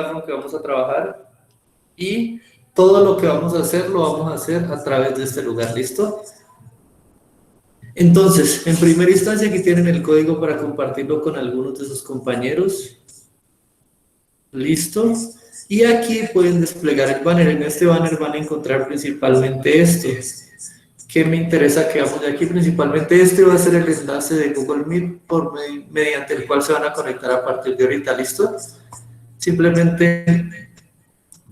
lo que vamos a trabajar y todo lo que vamos a hacer lo vamos a hacer a través de este lugar, ¿listo? Entonces, en primera instancia aquí tienen el código para compartirlo con algunos de sus compañeros. ¿Listo? Y aquí pueden desplegar el banner. En este banner van a encontrar principalmente esto. ¿Qué me interesa que hagamos de aquí? Principalmente este va a ser el enlace de Google Meet mediante el cual se van a conectar a partir de ahorita, ¿listo? Simplemente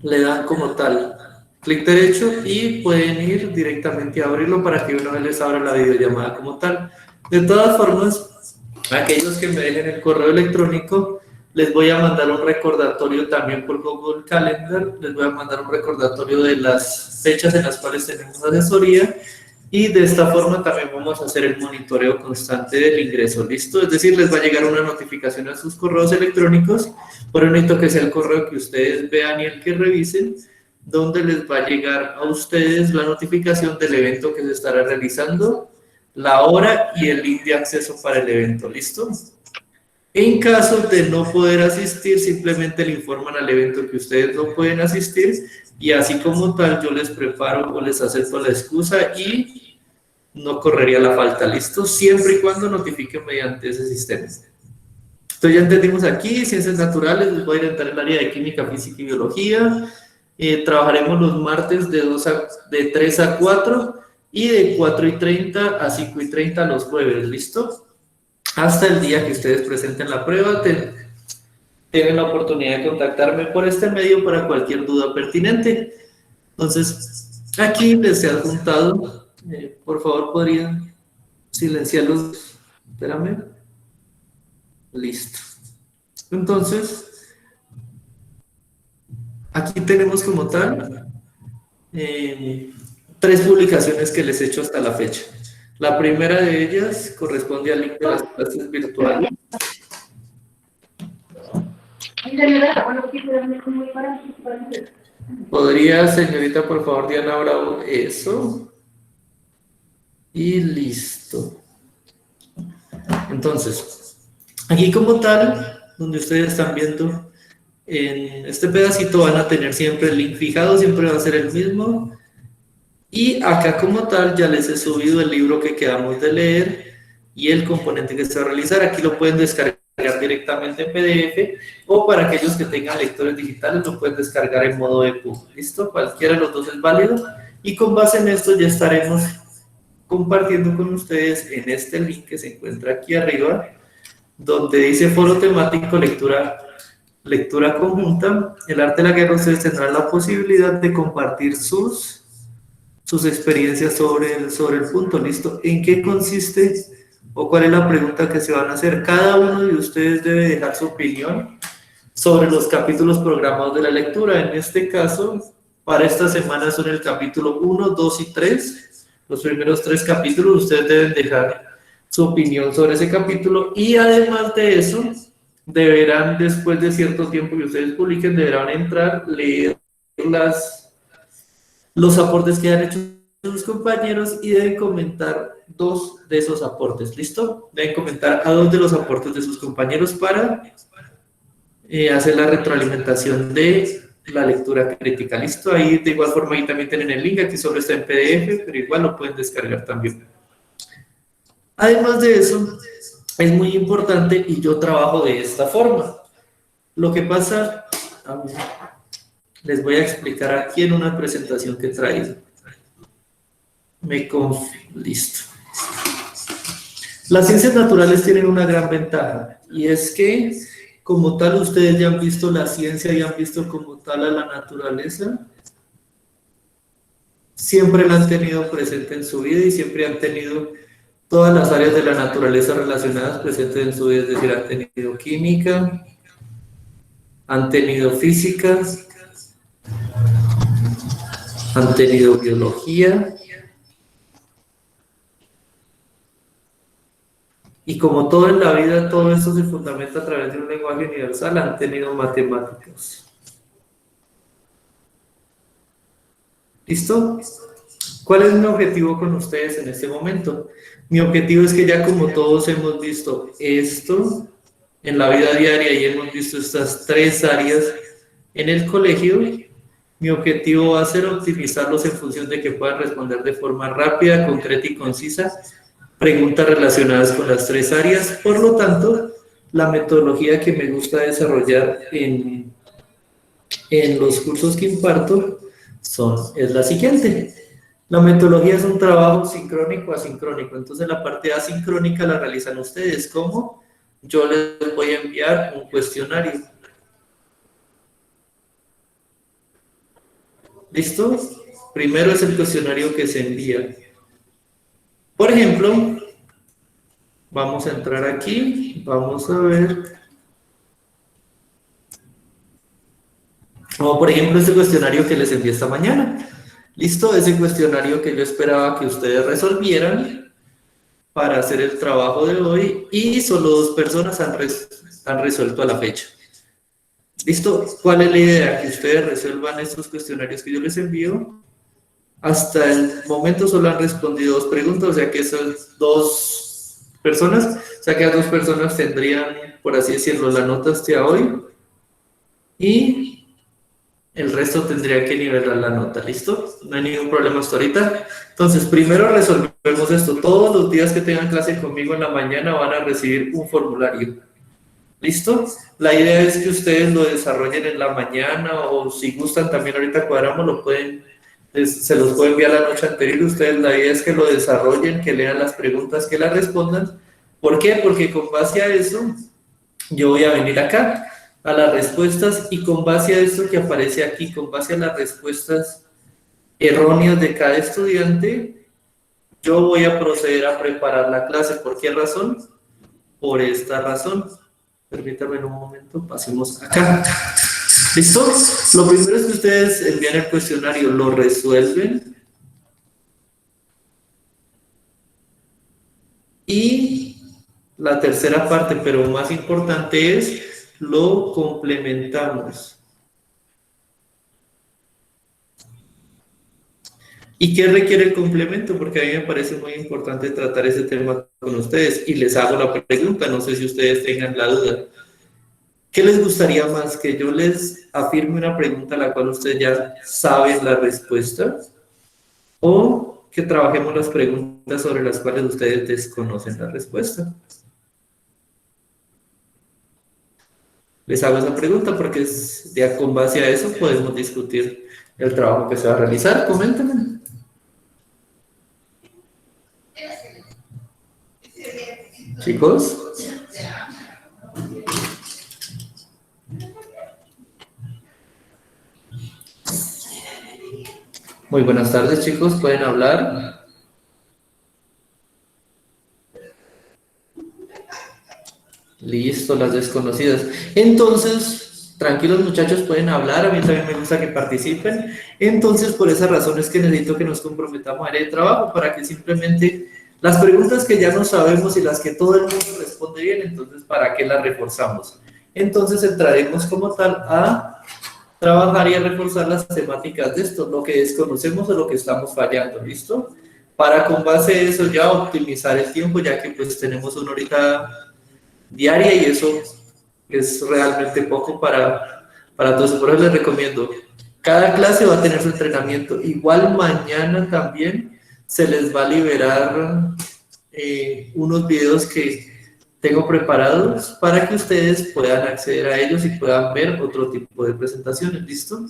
le dan como tal clic derecho y pueden ir directamente a abrirlo para que una vez les abra la videollamada como tal. De todas formas, aquellos que me dejen el correo electrónico, les voy a mandar un recordatorio también por Google Calendar, les voy a mandar un recordatorio de las fechas en las cuales tenemos asesoría y de esta forma también vamos a hacer el monitoreo constante del ingreso, ¿listo? Es decir, les va a llegar una notificación a sus correos electrónicos, por eso necesito que sea el correo que ustedes vean y el que revisen, donde les va a llegar a ustedes la notificación del evento que se estará realizando, la hora y el link de acceso para el evento, ¿listo? En caso de no poder asistir, simplemente le informan al evento que ustedes no pueden asistir y así como tal yo les preparo o les acepto la excusa y no correría la falta, ¿listo? Siempre y cuando notifiquen mediante ese sistema. Entonces ya entendimos aquí, ciencias naturales, les voy a orientar en el área de química, física y biología. Trabajaremos los martes de 3 a 4 y de 4:30 a 5:30 los jueves, ¿listo? Hasta el día que ustedes presenten la prueba, tienen la oportunidad de contactarme por este medio para cualquier duda pertinente. Entonces, aquí les he adjuntado, por favor, podrían silenciarlos. Espérame. Listo. Entonces, aquí tenemos como tal 3 publicaciones que les he hecho hasta la fecha. La primera de ellas corresponde al link de las clases virtuales. ¿Podría, señorita, por favor, Diana Bravo, eso? Y listo. Entonces, aquí como tal, donde ustedes están viendo, en este pedacito van a tener siempre el link fijado, siempre va a ser el mismo. Y acá como tal ya les he subido el libro que quedamos de leer y el componente que se va a realizar. Aquí lo pueden descargar directamente en PDF o para aquellos que tengan lectores digitales lo pueden descargar en modo EPUB. ¿Listo? Cualquiera de los dos es válido. Y con base en esto ya estaremos compartiendo con ustedes en este link que se encuentra aquí arriba, donde dice foro temático lectura conjunta. El arte de la guerra, ustedes tendrán la posibilidad de compartir sus experiencias sobre el punto, ¿listo? ¿En qué consiste o cuál es la pregunta que se van a hacer? Cada uno de ustedes debe dejar su opinión sobre los capítulos programados de la lectura. En este caso, para esta semana son el capítulo 1, 2 y 3. Los primeros 3 capítulos ustedes deben dejar su opinión sobre ese capítulo y además de eso, deberán, después de cierto tiempo que ustedes publiquen, deberán entrar, leer los aportes que han hecho sus compañeros y deben comentar 2 de esos aportes, ¿listo? Deben comentar a 2 de los aportes de sus compañeros para hacer la retroalimentación de la lectura crítica, ¿listo? Ahí de igual forma ahí también tienen el link, aquí solo está en PDF, pero igual lo pueden descargar también. Además de eso, es muy importante y yo trabajo de esta forma. Lo que pasa, les voy a explicar aquí en una presentación que he traído. Listo. Las ciencias naturales tienen una gran ventaja y es que como tal ustedes ya han visto la ciencia y han visto como tal a la naturaleza, siempre la han tenido presente en su vida y siempre han tenido todas las áreas de la naturaleza relacionadas presentes en su vida, es decir, han tenido química, han tenido física, han tenido biología y como todo en la vida, todo esto se fundamenta a través de un lenguaje universal, han tenido matemáticas. ¿Listo? ¿Cuál es mi objetivo con ustedes en este momento? Mi objetivo es que ya como todos hemos visto esto en la vida diaria y hemos visto estas 3 áreas en el colegio, mi objetivo va a ser optimizarlos en función de que puedan responder de forma rápida, concreta y concisa preguntas relacionadas con las tres áreas. Por lo tanto, la metodología que me gusta desarrollar en los cursos que imparto es la siguiente. La metodología es un trabajo sincrónico asincrónico. Entonces, la parte asincrónica la realizan ustedes. ¿Cómo? Yo les voy a enviar un cuestionario. ¿Listo? Primero es el cuestionario que se envía. Por ejemplo, vamos a entrar aquí, vamos a ver. Como por ejemplo este cuestionario que les envié esta mañana. ¿Listo? Ese cuestionario que yo esperaba que ustedes resolvieran para hacer el trabajo de hoy y solo 2 personas han resuelto a la fecha. ¿Listo? ¿Cuál es la idea? Que ustedes resuelvan estos cuestionarios que yo les envío. Hasta el momento solo han respondido 2 preguntas, o sea que esas 2 personas, o sea que las 2 personas tendrían, por así decirlo, la nota hasta hoy y el resto tendría que nivelar la nota, ¿listo? No hay ningún problema hasta ahorita. Entonces, primero resolvemos esto. Todos los días que tengan clase conmigo en la mañana van a recibir un formulario. ¿Listo? La idea es que ustedes lo desarrollen en la mañana o si gustan también ahorita cuadramos, lo pueden, se los puedo enviar la noche anterior. Ustedes, la idea es que lo desarrollen, que lean las preguntas, que las respondan. ¿Por qué? Porque con base a eso, yo voy a venir acá a las respuestas y con base a esto que aparece aquí, con base a las respuestas erróneas de cada estudiante, yo voy a proceder a preparar la clase. ¿Por qué razón? Por esta razón. Permítanme un momento, pasemos acá. ¿Listo? Lo primero es que ustedes envían el cuestionario, lo resuelven y la tercera parte, pero más importante es lo complementamos. ¿Y qué requiere el complemento? Porque a mí me parece muy importante tratar ese tema con ustedes y les hago la pregunta, no sé si ustedes tengan la duda. ¿Qué les gustaría más? ¿Que yo les afirme una pregunta a la cual ustedes ya saben la respuesta? ¿O que trabajemos las preguntas sobre las cuales ustedes desconocen la respuesta? Les hago esa pregunta porque ya con base a eso podemos discutir el trabajo que se va a realizar. Coméntenme. Chicos. Muy buenas tardes, chicos. ¿Pueden hablar? Listo, las desconocidas. Entonces, tranquilos muchachos, pueden hablar. A mí también me gusta que participen. Entonces, por esa razón es que necesito que nos comprometamos a área de trabajo para que simplemente las preguntas que ya no sabemos y las que todo el mundo responde bien, entonces, ¿para qué las reforzamos? Entonces, entraremos como tal a trabajar y a reforzar las temáticas de esto, lo que desconocemos o lo que estamos fallando, ¿listo? Para con base a eso ya optimizar el tiempo, ya que pues tenemos una horita diaria y eso es realmente poco para todos. Por eso les recomiendo, cada clase va a tener su entrenamiento. Igual mañana también se les va a liberar unos videos que tengo preparados para que ustedes puedan acceder a ellos y puedan ver otro tipo de presentaciones, ¿listo?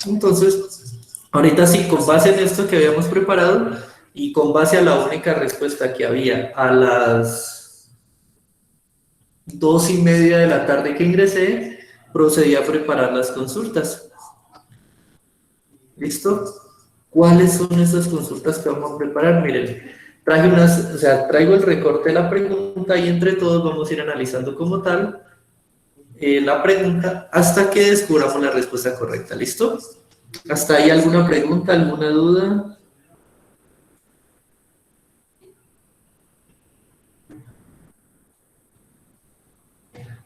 Entonces, ahorita sí, con base en esto que habíamos preparado y con base a la única respuesta que había a las 2:30 de la tarde que ingresé, procedí a preparar las consultas. ¿Listo? ¿Cuáles son esas consultas que vamos a preparar? Miren, traigo el recorte de la pregunta y entre todos vamos a ir analizando como tal la pregunta hasta que descubramos la respuesta correcta. ¿Listo? ¿Hasta ahí alguna pregunta, alguna duda?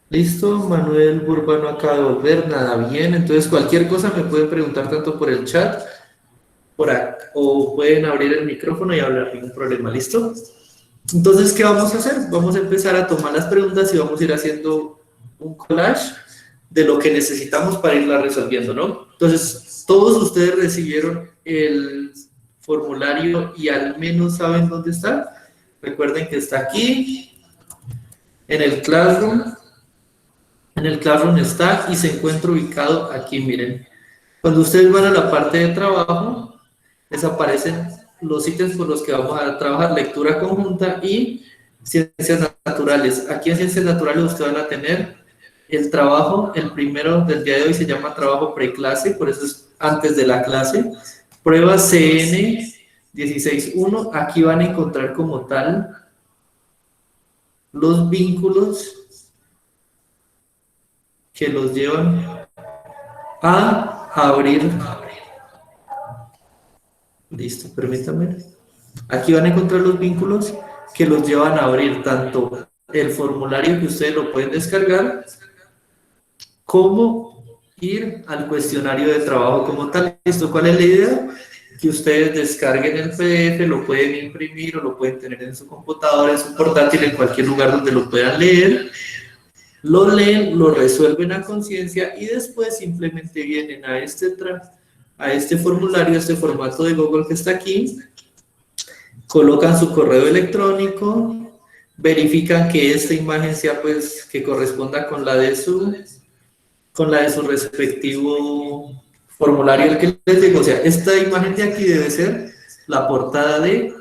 Listo, Manuel Burbano acaba de volver, nada bien. Entonces, cualquier cosa me pueden preguntar tanto por el chat o pueden abrir el micrófono y hablar, ningún problema, ¿listo? Entonces, ¿qué vamos a hacer? Vamos a empezar a tomar las preguntas y vamos a ir haciendo un collage de lo que necesitamos para irla resolviendo, ¿no? Entonces, todos ustedes recibieron el formulario y al menos saben dónde está. Recuerden que está aquí, en el Classroom. En el Classroom está y se encuentra ubicado aquí, miren. Cuando ustedes van a la parte de trabajo, les aparecen los ítems por los que vamos a trabajar, lectura conjunta y ciencias naturales. Aquí en ciencias naturales ustedes van a tener el trabajo, el primero del día de hoy se llama trabajo preclase, por eso es antes de la clase. Prueba CN 16.1, aquí van a encontrar como tal los vínculos que los llevan a abrir. Listo, permítame. Aquí van a encontrar los vínculos que los llevan a abrir tanto el formulario que ustedes lo pueden descargar como ir al cuestionario de trabajo como tal. ¿Listo? ¿Cuál es la idea? Que ustedes descarguen el PDF, lo pueden imprimir o lo pueden tener en su computadora, en su portátil, en cualquier lugar donde lo puedan leer. Lo leen, lo resuelven a conciencia y después simplemente vienen a este formulario, a este formato de Google que está aquí, colocan su correo electrónico, verifican que esta imagen sea pues que corresponda con la de su respectivo formulario el que les digo. O sea, esta imagen de aquí debe ser la portada de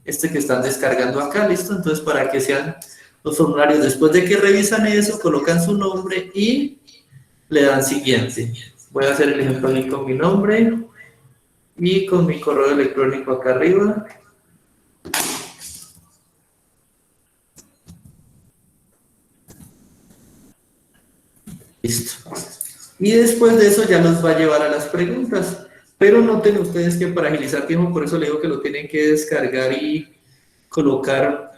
este que están descargando acá, ¿listo? Entonces, para que sean los formularios, después de que revisan eso, colocan su nombre y le dan siguiente. Voy a hacer el ejemplo aquí con mi nombre y con mi correo electrónico acá arriba. Listo. Y después de eso ya nos va a llevar a las preguntas. Pero noten ustedes que para agilizar tiempo, por eso le digo que lo tienen que descargar y colocar.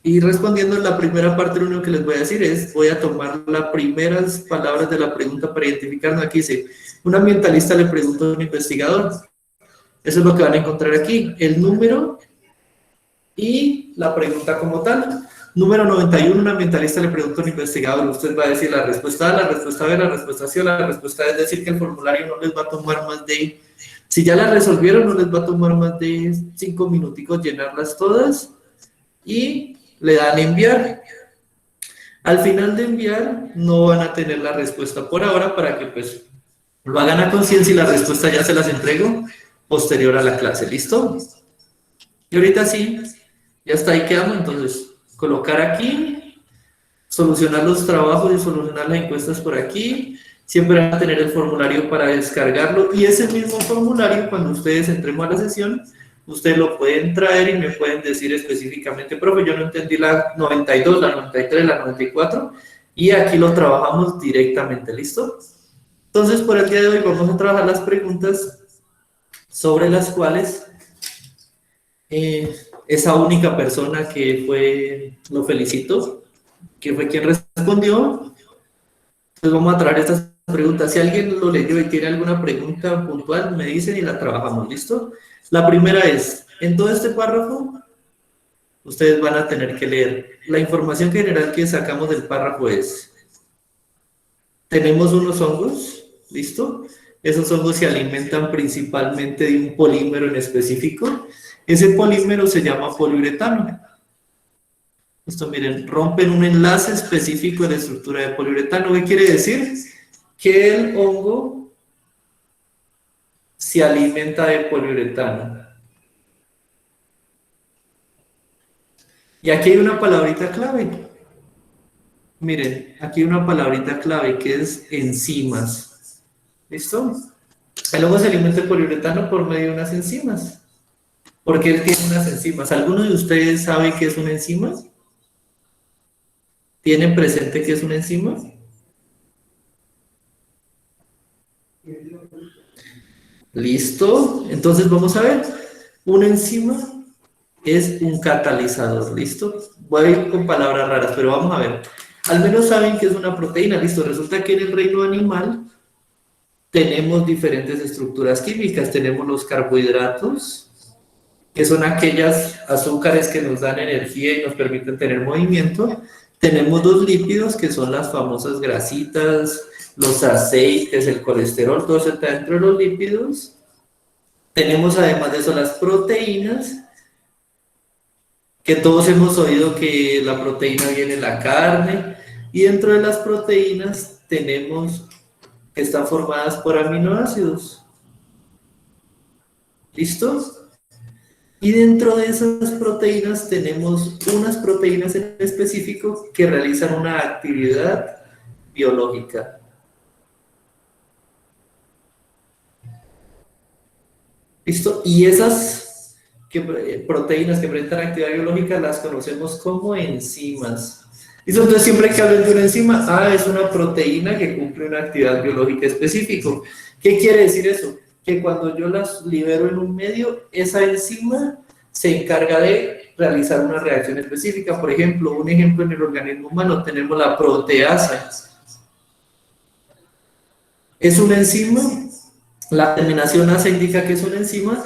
Y respondiendo en la primera parte, lo único que les voy a decir es, voy a tomar las primeras palabras de la pregunta para identificarnos. Aquí dice, un ambientalista le pregunta a un investigador. Eso es lo que van a encontrar aquí, el número y la pregunta como tal. Número 91, un ambientalista le pregunta a un investigador, usted va a decir la respuesta A, la respuesta B, la respuesta C o la respuesta A, es decir, que el formulario no les va a tomar más de, si ya la resolvieron, no les va a tomar más de 5 minuticos llenarlas todas y le dan enviar. Al final de enviar, no van a tener la respuesta por ahora para que pues lo hagan a conciencia y la respuesta ya se las entrego posterior a la clase, ¿listo? Y ahorita sí, ya está, ahí quedamos, entonces colocar aquí, solucionar los trabajos y solucionar las encuestas por aquí, siempre van a tener el formulario para descargarlo y ese mismo formulario cuando ustedes entremos a la sesión, ustedes lo pueden traer y me pueden decir específicamente, profe, yo no entendí la 92, la 93, la 94 y aquí lo trabajamos directamente, ¿listo? Entonces por el día de hoy vamos a trabajar las preguntas sobre las cuales esa única persona que fue, lo felicito, que fue quien respondió. Entonces vamos a traer estas preguntas. Si alguien lo leyó y tiene alguna pregunta puntual, me dicen y la trabajamos, ¿listo? La primera es, en todo este párrafo, ustedes van a tener que leer. La información general que sacamos del párrafo es, tenemos unos hongos, ¿listo? Esos hongos se alimentan principalmente de un polímero en específico. Ese polímero se llama poliuretano. Esto, miren, rompen un enlace específico de la estructura de poliuretano. ¿Qué quiere decir? Que el hongo se alimenta de poliuretano. Y aquí hay una palabrita clave. Miren, aquí hay una palabrita clave que es enzimas. ¿Listo? El hongo se alimenta de poliuretano por medio de unas enzimas. Porque él tiene unas enzimas. ¿Alguno de ustedes sabe qué es una enzima? ¿Tienen presente qué es una enzima? ¿Listo? Entonces vamos a ver. Una enzima es un catalizador. ¿Listo? Voy a ir con palabras raras, pero vamos a ver. Al menos saben que es una proteína. ¿Listo? Resulta que en el reino animal tenemos diferentes estructuras químicas. Tenemos los carbohidratos, que son aquellas azúcares que nos dan energía y nos permiten tener movimiento. Tenemos los lípidos, que son las famosas grasitas, los aceites, el colesterol, todo eso está dentro de los lípidos. Tenemos además de eso las proteínas, que todos hemos oído que la proteína viene en la carne, y dentro de las proteínas tenemos que están formadas por aminoácidos. ¿Listos? Y dentro de esas proteínas tenemos unas proteínas en específico que realizan una actividad biológica. ¿Listo? Y esas proteínas que presentan actividad biológica las conocemos como enzimas. ¿Listo? Entonces siempre que hablen de una enzima, es una proteína que cumple una actividad biológica específica. ¿Qué quiere decir eso? Que cuando yo las libero en un medio, esa enzima se encarga de realizar una reacción específica. Por ejemplo, un ejemplo en el organismo humano, tenemos la proteasa. Es una enzima, la terminación asa indica que es una enzima,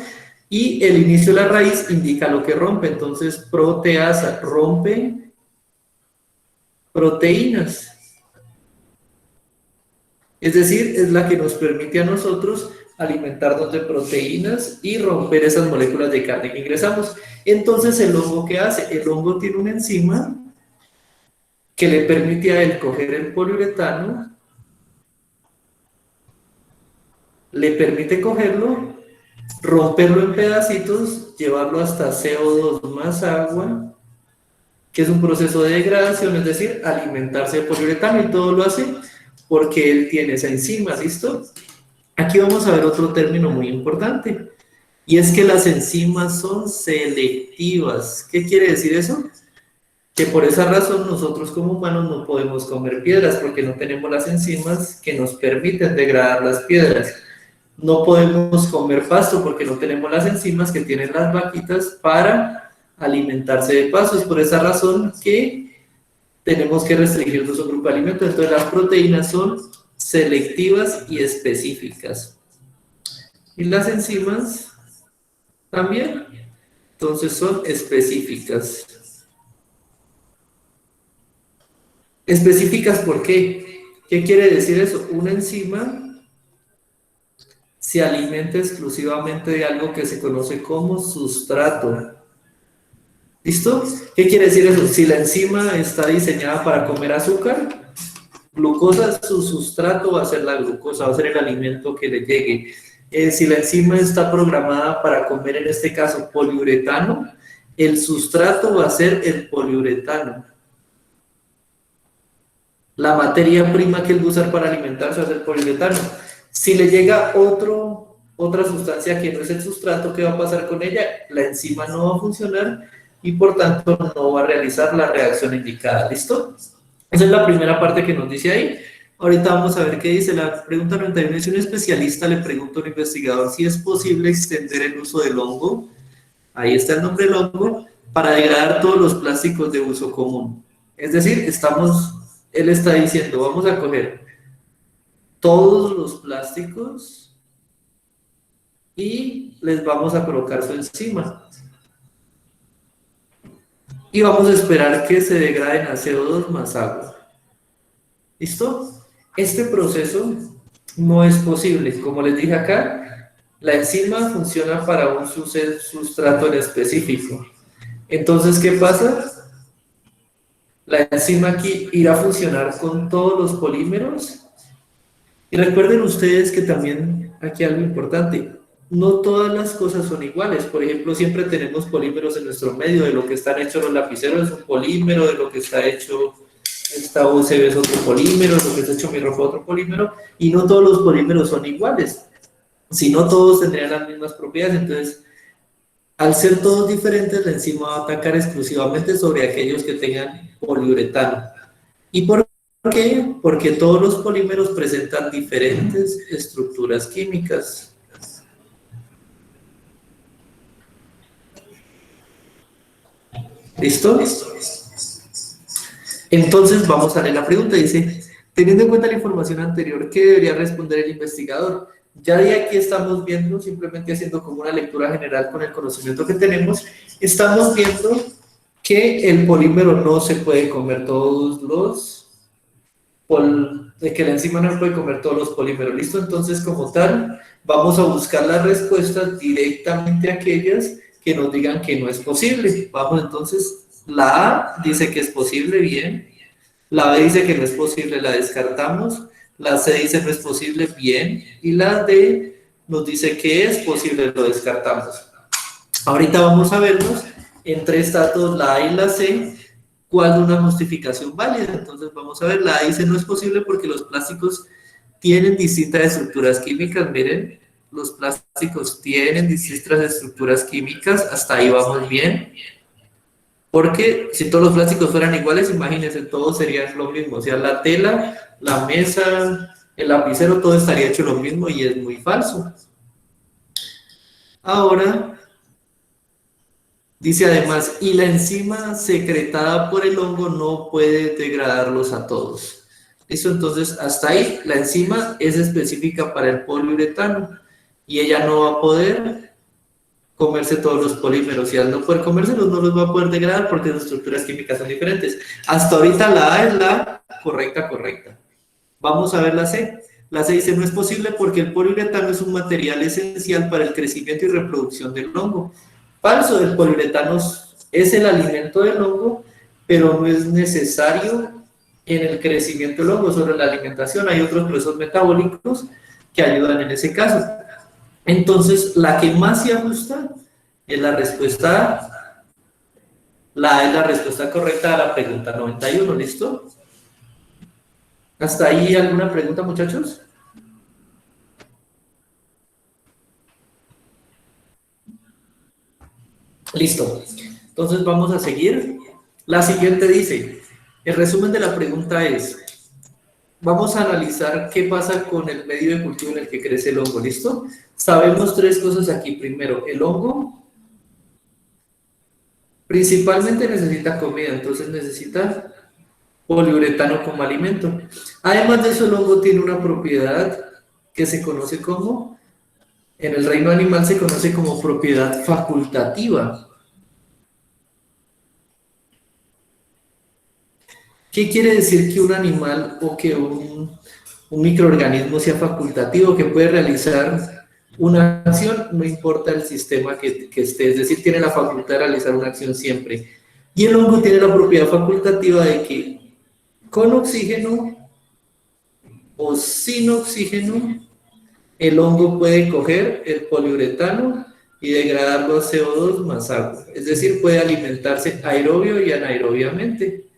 y el inicio de la raíz indica lo que rompe. Entonces, proteasa rompe proteínas. Es decir, es la que nos permite a nosotros alimentarnos de proteínas y romper esas moléculas de carne que ingresamos. Entonces, ¿el hongo qué hace? El hongo tiene una enzima que le permite a él coger el poliuretano, le permite cogerlo, romperlo en pedacitos, llevarlo hasta CO2 más agua, que es un proceso de degradación, es decir, alimentarse de poliuretano, y todo lo hace porque él tiene esa enzima. ¿Listo? Aquí vamos a ver otro término muy importante, y es que las enzimas son selectivas. ¿Qué quiere decir eso? Que por esa razón nosotros como humanos no podemos comer piedras, porque no tenemos las enzimas que nos permiten degradar las piedras. No podemos comer pasto porque no tenemos las enzimas que tienen las vaquitas para alimentarse de pasto. Es por esa razón que tenemos que restringir nuestro grupo de alimentos. Entonces las proteínas son selectivas y específicas. Y las enzimas también. Entonces son específicas. ¿Específicas por qué? ¿Qué quiere decir eso? Una enzima se alimenta exclusivamente de algo que se conoce como sustrato. ¿Listo? ¿Qué quiere decir eso? Si la enzima está diseñada para comer azúcar, glucosa, su sustrato va a ser la glucosa, va a ser el alimento que le llegue. Si la enzima está programada para comer, en este caso, poliuretano, el sustrato va a ser el poliuretano. La materia prima que él va a usar para alimentarse va a ser poliuretano. Si le llega otra sustancia que no es el sustrato, ¿qué va a pasar con ella? La enzima no va a funcionar y por tanto no va a realizar la reacción indicada. ¿Listo? Esa es la primera parte que nos dice ahí. Ahorita vamos a ver qué dice la pregunta 91. Si un especialista le pregunta a un investigador si es posible extender el uso del hongo, ahí está el nombre del hongo, para degradar todos los plásticos de uso común. Es decir, él está diciendo, vamos a coger todos los plásticos y les vamos a colocar su enzima. Y vamos a esperar que se degraden a CO2 más agua. ¿Listo? Este proceso no es posible. Como les dije acá, la enzima funciona para un sustrato en específico. Entonces, ¿qué pasa? La enzima aquí irá a funcionar con todos los polímeros. Y recuerden ustedes que también aquí algo importante, no todas las cosas son iguales. Por ejemplo, siempre tenemos polímeros en nuestro medio. De lo que están hechos los lapiceros es un polímero, de lo que está hecho esta USB es otro polímero, de lo que está hecho mi ropa otro polímero, y no todos los polímeros son iguales. Si no, todos tendrían las mismas propiedades. Entonces, al ser todos diferentes, la enzima va a atacar exclusivamente sobre aquellos que tengan poliuretano. ¿Y por qué? Porque todos los polímeros presentan diferentes estructuras químicas. ¿Listo? Entonces vamos a leer la pregunta. Dice, teniendo en cuenta la información anterior, ¿qué debería responder el investigador? Ya de aquí estamos viendo, simplemente haciendo como una lectura general con el conocimiento que tenemos, estamos viendo que el polímero no se puede comer. Todos de que la enzima no puede comer todos los polímeros. ¿Listo? Entonces, como tal, vamos a buscar las respuestas directamente a aquellas que nos digan que no es posible. Vamos, entonces, la A dice que es posible, bien. La B dice que no es posible, la descartamos. La C dice no es posible, bien. Y la D nos dice que es posible, lo descartamos. Ahorita vamos a verlos en tres datos, la A y la C, cuál es una justificación válida. Entonces vamos a ver, la A dice no es posible porque los plásticos tienen distintas estructuras químicas. Miren, los plásticos tienen distintas estructuras químicas, hasta ahí vamos bien. Porque si todos los plásticos fueran iguales, imagínense, todos serían lo mismo. O sea, la tela, la mesa, el lapicero, todo estaría hecho lo mismo y es muy falso. Ahora, dice además, y la enzima secretada por el hongo no puede degradarlos a todos. ¿Listo? Entonces, hasta ahí, la enzima es específica para el poliuretano y ella no va a poder comerse todos los polímeros, y al no poder comérselos no los va a poder degradar porque sus estructuras químicas son diferentes. Hasta ahorita la A es la correcta. Vamos a ver la C. La C dice no es posible porque el poliuretano es un material esencial para el crecimiento y reproducción del hongo. Falso, el poliuretano es el alimento del hongo, pero no es necesario en el crecimiento del hongo, solo en la alimentación. Hay otros procesos metabólicos que ayudan en ese caso. Entonces, la que más se ajusta es la respuesta A. La A es la respuesta correcta a la pregunta 91, ¿listo? ¿Hasta ahí alguna pregunta, muchachos? Listo. Entonces vamos a seguir. La siguiente dice, el resumen de la pregunta es, vamos a analizar qué pasa con el medio de cultivo en el que crece el hongo, ¿listo? Sabemos tres cosas aquí. Primero, el hongo principalmente necesita comida, entonces necesita poliuretano como alimento. Además de eso, el hongo tiene una propiedad que se conoce como, en el reino animal se conoce como propiedad facultativa. ¿Qué quiere decir que un animal o que un microorganismo sea facultativo, que puede realizar una acción, no importa el sistema que esté, es decir, tiene la facultad de realizar una acción siempre? Y el hongo tiene la propiedad facultativa de que con oxígeno o sin oxígeno, el hongo puede coger el poliuretano y degradarlo a CO2 más agua. Es decir, puede alimentarse aerobio y anaerobiamente.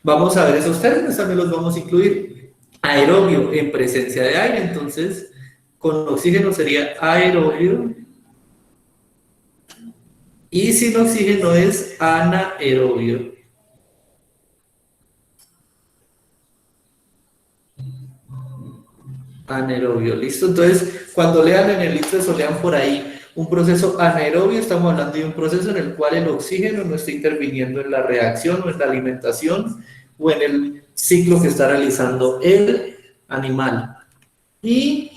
Vamos a ver esos términos, también los vamos a incluir. Aerobio en presencia de aire, entonces con oxígeno sería aerobio, y sin oxígeno es anaerobio. Anaerobio, ¿listo? Entonces, cuando lean en el ICFES o lean por ahí un proceso anaerobio, estamos hablando de un proceso en el cual el oxígeno no está interviniendo en la reacción o en la alimentación o en el ciclo que está realizando el animal. Y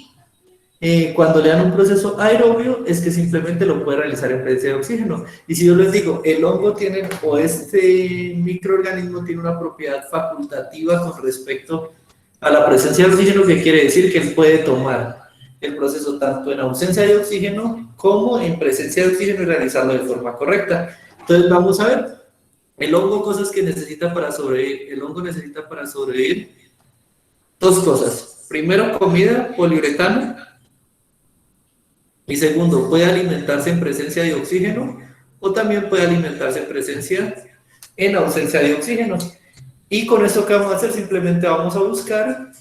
cuando lean un proceso aerobio, es que simplemente lo puede realizar en presencia de oxígeno. Y si yo les digo, el hongo tiene, o este microorganismo tiene una propiedad facultativa con respecto a la presencia de oxígeno, que quiere decir que él puede tomar el proceso tanto en ausencia de oxígeno como en presencia de oxígeno y realizarlo de forma correcta. Entonces vamos a ver, el hongo, cosas que necesita para sobrevivir. El hongo necesita para sobrevivir dos cosas. Primero, comida, poliuretano. Y segundo, puede alimentarse en presencia de oxígeno o también puede alimentarse en ausencia de oxígeno. Y con esto que vamos a hacer, simplemente vamos a buscar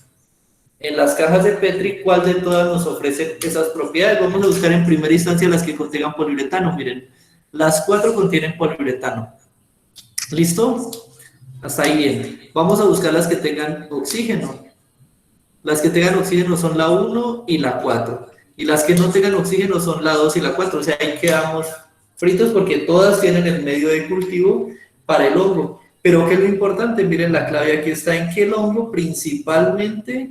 en las cajas de Petri cuál de todas nos ofrecen esas propiedades. Vamos a buscar en primera instancia las que contengan poliuretano. Miren, las 4 contienen poliuretano. ¿Listo? Hasta ahí bien. Vamos a buscar las que tengan oxígeno. Las que tengan oxígeno son la 1 y la 4. Y las que no tengan oxígeno son la 2 y la 4. O sea, ahí quedamos fritos porque todas tienen el medio de cultivo para el hongo. Pero ¿qué es lo importante? Miren, la clave aquí está en que el hongo principalmente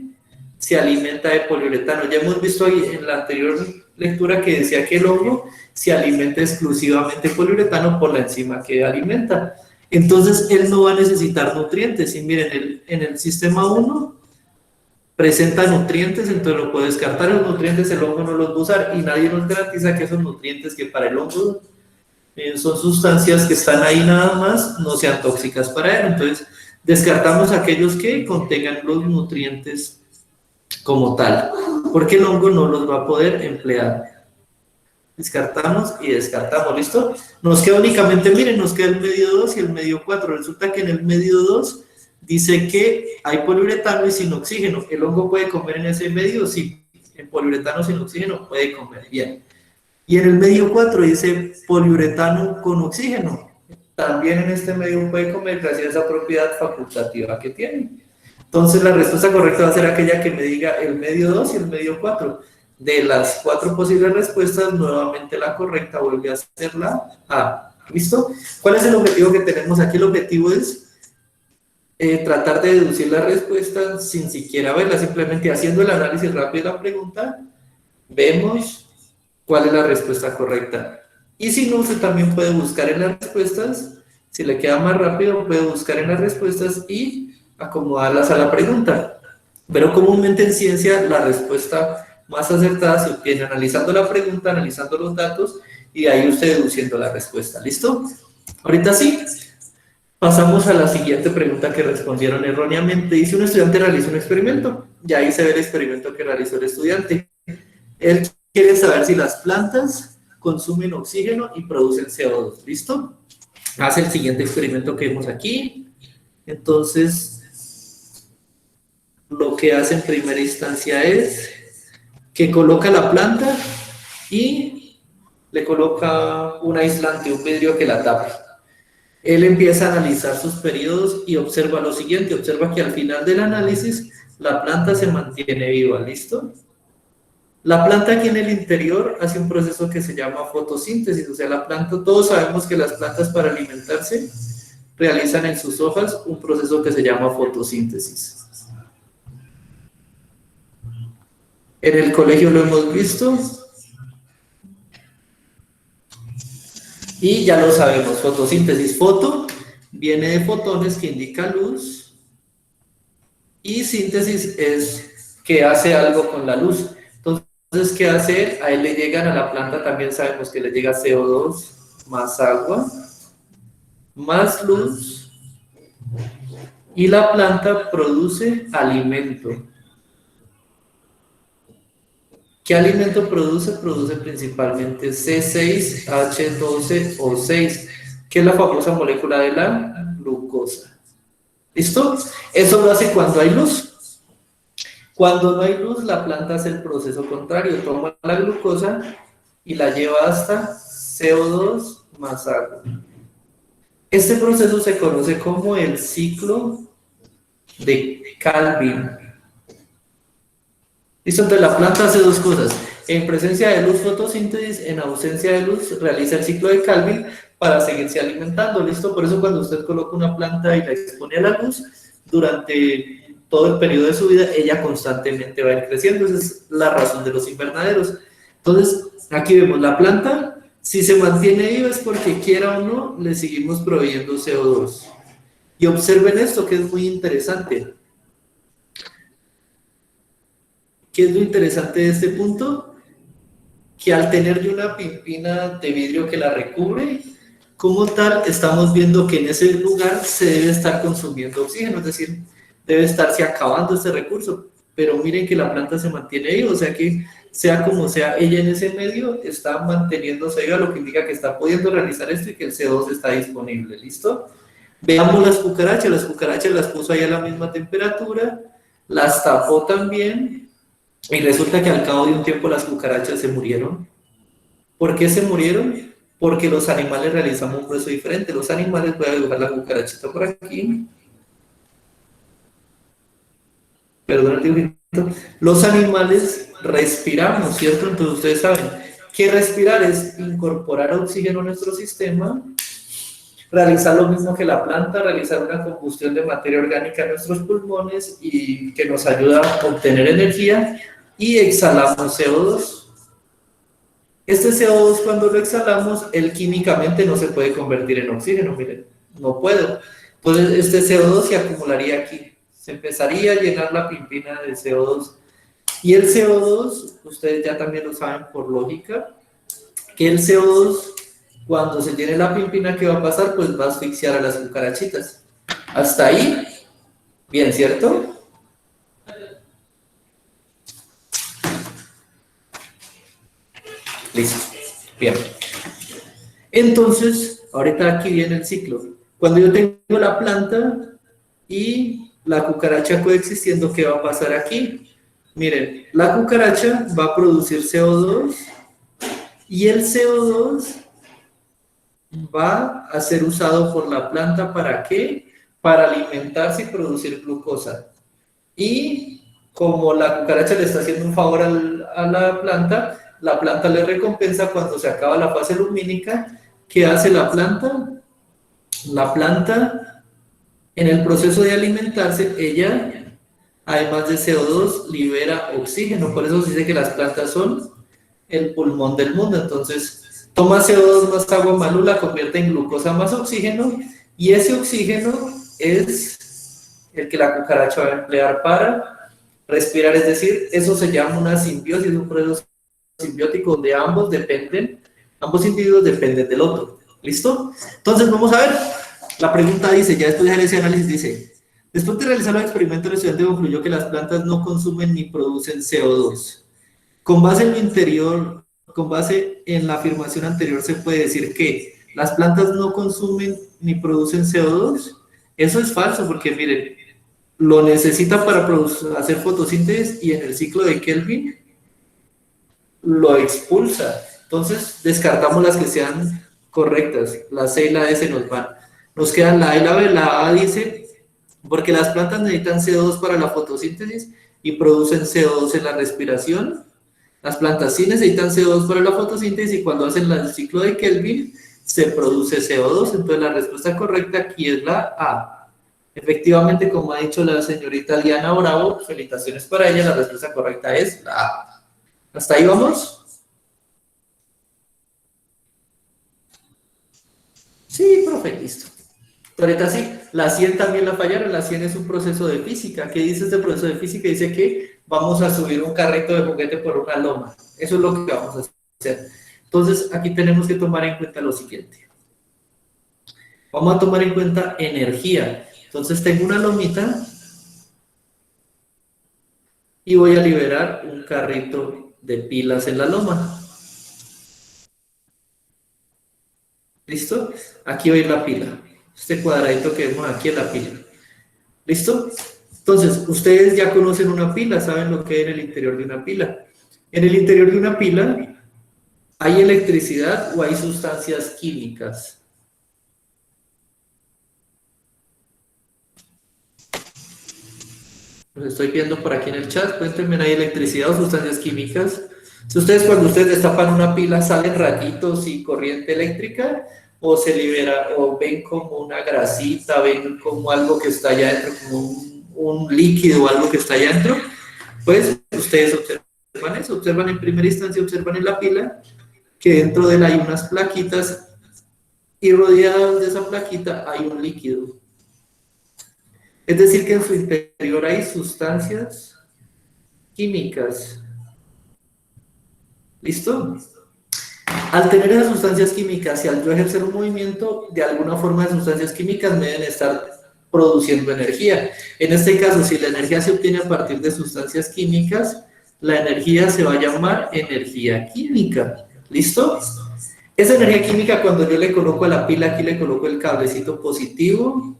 se alimenta de poliuretano. Ya hemos visto ahí en la anterior lectura que decía que el hongo se alimenta exclusivamente de poliuretano por la enzima que alimenta. Entonces, él no va a necesitar nutrientes. Y miren, en el sistema 1 presenta nutrientes, entonces lo puede descartar. Los nutrientes el hongo no los va a usar y nadie nos garantiza que esos nutrientes que para el hongo son sustancias que están ahí nada más, no sean tóxicas para él. Entonces, descartamos aquellos que contengan los nutrientes como tal, porque el hongo no los va a poder emplear. Descartamos y descartamos, ¿listo? Nos queda únicamente, miren, nos queda el medio 2 y el medio 4. Resulta que en el medio 2 dice que hay poliuretano y sin oxígeno. ¿El hongo puede comer en ese medio? Sí, en poliuretano sin oxígeno puede comer, bien. Y en el medio 4 dice poliuretano con oxígeno. También en este medio puede comer gracias a esa propiedad facultativa que tiene. Entonces la respuesta correcta va a ser aquella que me diga el medio 2 y el medio 4. De las 4 posibles respuestas, nuevamente la correcta vuelve a ser la A. ¿Listo? ¿Cuál es el objetivo que tenemos aquí? El objetivo es tratar de deducir la respuesta sin siquiera verla, simplemente haciendo el análisis rápido de la pregunta, vemos cuál es la respuesta correcta. Y si no, usted también puede buscar en las respuestas, si le queda más rápido, puede buscar en las respuestas y acomodarlas a la pregunta. Pero comúnmente en ciencia la respuesta más acertada se obtiene analizando la pregunta, analizando los datos y de ahí usted deduciendo la respuesta. ¿Listo? Ahorita sí, pasamos a la siguiente pregunta que respondieron erróneamente. Dice: un estudiante realizó un experimento y ahí se ve el experimento que realizó el estudiante. Él quiere saber si las plantas consumen oxígeno y producen CO2. ¿Listo? Hace el siguiente experimento que vemos aquí. Entonces, lo que hace en primera instancia es que coloca la planta y le coloca un aislante, un vidrio que la tape. Él empieza a analizar sus periodos y observa lo siguiente, observa que al final del análisis la planta se mantiene viva, ¿listo? La planta aquí en el interior hace un proceso que se llama fotosíntesis, o sea, la planta, todos sabemos que las plantas para alimentarse realizan en sus hojas un proceso que se llama fotosíntesis. En el colegio lo hemos visto y ya lo sabemos, fotosíntesis. Foto viene de fotones que indica luz y síntesis es que hace algo con la luz. Entonces, ¿qué hace? A él le llegan a la planta, también sabemos que le llega CO2 más agua, más luz y la planta produce alimento. ¿Qué alimento produce? Produce principalmente C6H12O6, que es la famosa molécula de la glucosa. ¿Listo? Eso lo hace cuando hay luz. Cuando no hay luz, la planta hace el proceso contrario, toma la glucosa y la lleva hasta CO2 más agua. Este proceso se conoce como el ciclo de Calvin. ¿Listo? Entonces la planta hace dos cosas. En presencia de luz, fotosíntesis; en ausencia de luz, realiza el ciclo de Calvin para seguirse alimentando. ¿Listo? Por eso cuando usted coloca una planta y la expone a la luz, durante todo el periodo de su vida, ella constantemente va a ir creciendo. Esa es la razón de los invernaderos. Entonces, aquí vemos la planta, si se mantiene viva es porque, quiera o no, le seguimos proveyendo CO2. Y observen esto, que es muy interesante. ¿Qué es lo interesante de este punto? Que al tener una pimpina de vidrio que la recubre, como tal, estamos viendo que en ese lugar se debe estar consumiendo oxígeno, es decir, debe estarse acabando este recurso. Pero miren que la planta se mantiene viva, o sea que, sea como sea, ella en ese medio está manteniéndose viva, lo que indica que está pudiendo realizar esto y que el CO2 está disponible. ¿Listo? Veamos las cucarachas las puso ahí a la misma temperatura, las tapó también. Y resulta que al cabo de un tiempo las cucarachas se murieron. ¿Por qué se murieron? Porque los animales realizamos un proceso diferente. Los animales, voy a dibujar la cucarachita por aquí. Perdón el dibujito. Los animales respiramos, ¿cierto? Entonces ustedes saben que respirar es incorporar oxígeno a nuestro sistema, realizar lo mismo que la planta, realizar una combustión de materia orgánica en nuestros pulmones y que nos ayuda a obtener energía. Y exhalamos CO2. Este CO2, cuando lo exhalamos, él químicamente no se puede convertir en oxígeno. Miren, No puedo. Entonces este CO2 se acumularía aquí. Se empezaría a llenar la pimpina de CO2. Y el CO2, ustedes ya también lo saben por lógica, que el CO2, cuando se llene la pimpina, ¿qué va a pasar? Pues va a asfixiar a las cucarachitas. Hasta ahí, bien, ¿cierto? Listo. Bien. Entonces, ahorita aquí viene el ciclo. Cuando yo tengo la planta y la cucaracha coexistiendo, ¿qué va a pasar aquí? Miren, la cucaracha va a producir CO2 y el CO2 va a ser usado por la planta ¿para qué? Para alimentarse y producir glucosa. Y como la cucaracha le está haciendo un favor a la planta le recompensa cuando se acaba la fase lumínica. ¿Qué hace la planta? La planta, en el proceso de alimentarse, ella, además de CO2, libera oxígeno. Por eso se dice que las plantas son el pulmón del mundo. Entonces, toma CO2 más agua más luz, la convierte en glucosa más oxígeno, y ese oxígeno es el que la cucaracha va a emplear para respirar. Es decir, eso se llama una simbiosis, un proceso simbiótico donde ambos individuos dependen del otro. ¿Listo? Entonces, vamos a ver. La pregunta dice, ya después de ese análisis, dice: después de realizar los experimentos, el estudiante concluyó que las plantas no consumen ni producen CO2. Con base en lo interior, con base en la afirmación anterior, se puede decir que las plantas no consumen ni producen CO2. Eso es falso, porque miren, lo necesita para hacer fotosíntesis, y en el ciclo de Kelvin lo expulsa. Entonces, descartamos las que sean correctas. La C y la D se nos van. Nos quedan la A y la B. La A dice, porque las plantas necesitan CO2 para la fotosíntesis y producen CO2 en la respiración. Las plantas sí necesitan CO2 para la fotosíntesis, y cuando hacen el ciclo de Kelvin se produce CO2. Entonces la respuesta correcta aquí es la A. Efectivamente, como ha dicho la señorita Diana Bravo, felicitaciones para ella, la respuesta correcta es la A. ¿Hasta ahí vamos? Sí, profe, listo. Ahorita sí, la 100 también la fallaron. La 100 es un proceso de física. ¿Qué dice este proceso de física? Dice que vamos a subir un carrito de juguete por una loma. Eso es lo que vamos a hacer. Entonces, aquí tenemos que tomar en cuenta lo siguiente. Vamos a tomar en cuenta energía. Entonces, tengo una lomita y voy a liberar un carrito de pilas en la loma. ¿Listo? Aquí va a ir la pila. Este cuadradito que vemos aquí es la pila. ¿Listo? Entonces, ustedes ya conocen una pila, saben lo que hay en el interior de una pila. En el interior de una pila, ¿hay electricidad o hay sustancias químicas? Los estoy viendo por aquí en el chat. Cuéntenme, ¿hay electricidad o sustancias químicas? Si ustedes, cuando ustedes destapan una pila, ¿salen rayitos y corriente eléctrica? ¿O se libera, o ven como una grasita, ven como algo que está allá adentro, como un líquido o algo que está allá adentro? Pues ustedes observan eso, observan en primera instancia, observan en la pila que dentro de él hay unas plaquitas, y rodeadas de esa plaquita hay un líquido. Es decir, que en su interior hay sustancias químicas. ¿Listo? Al tener esas sustancias químicas y al yo ejercer un movimiento, de alguna forma las sustancias químicas me deben estar produciendo energía. En este caso, si la energía se obtiene a partir de sustancias químicas, la energía se va a llamar energía química. ¿Listo? Esa energía química, cuando yo le coloco a la pila, aquí le coloco el cablecito positivo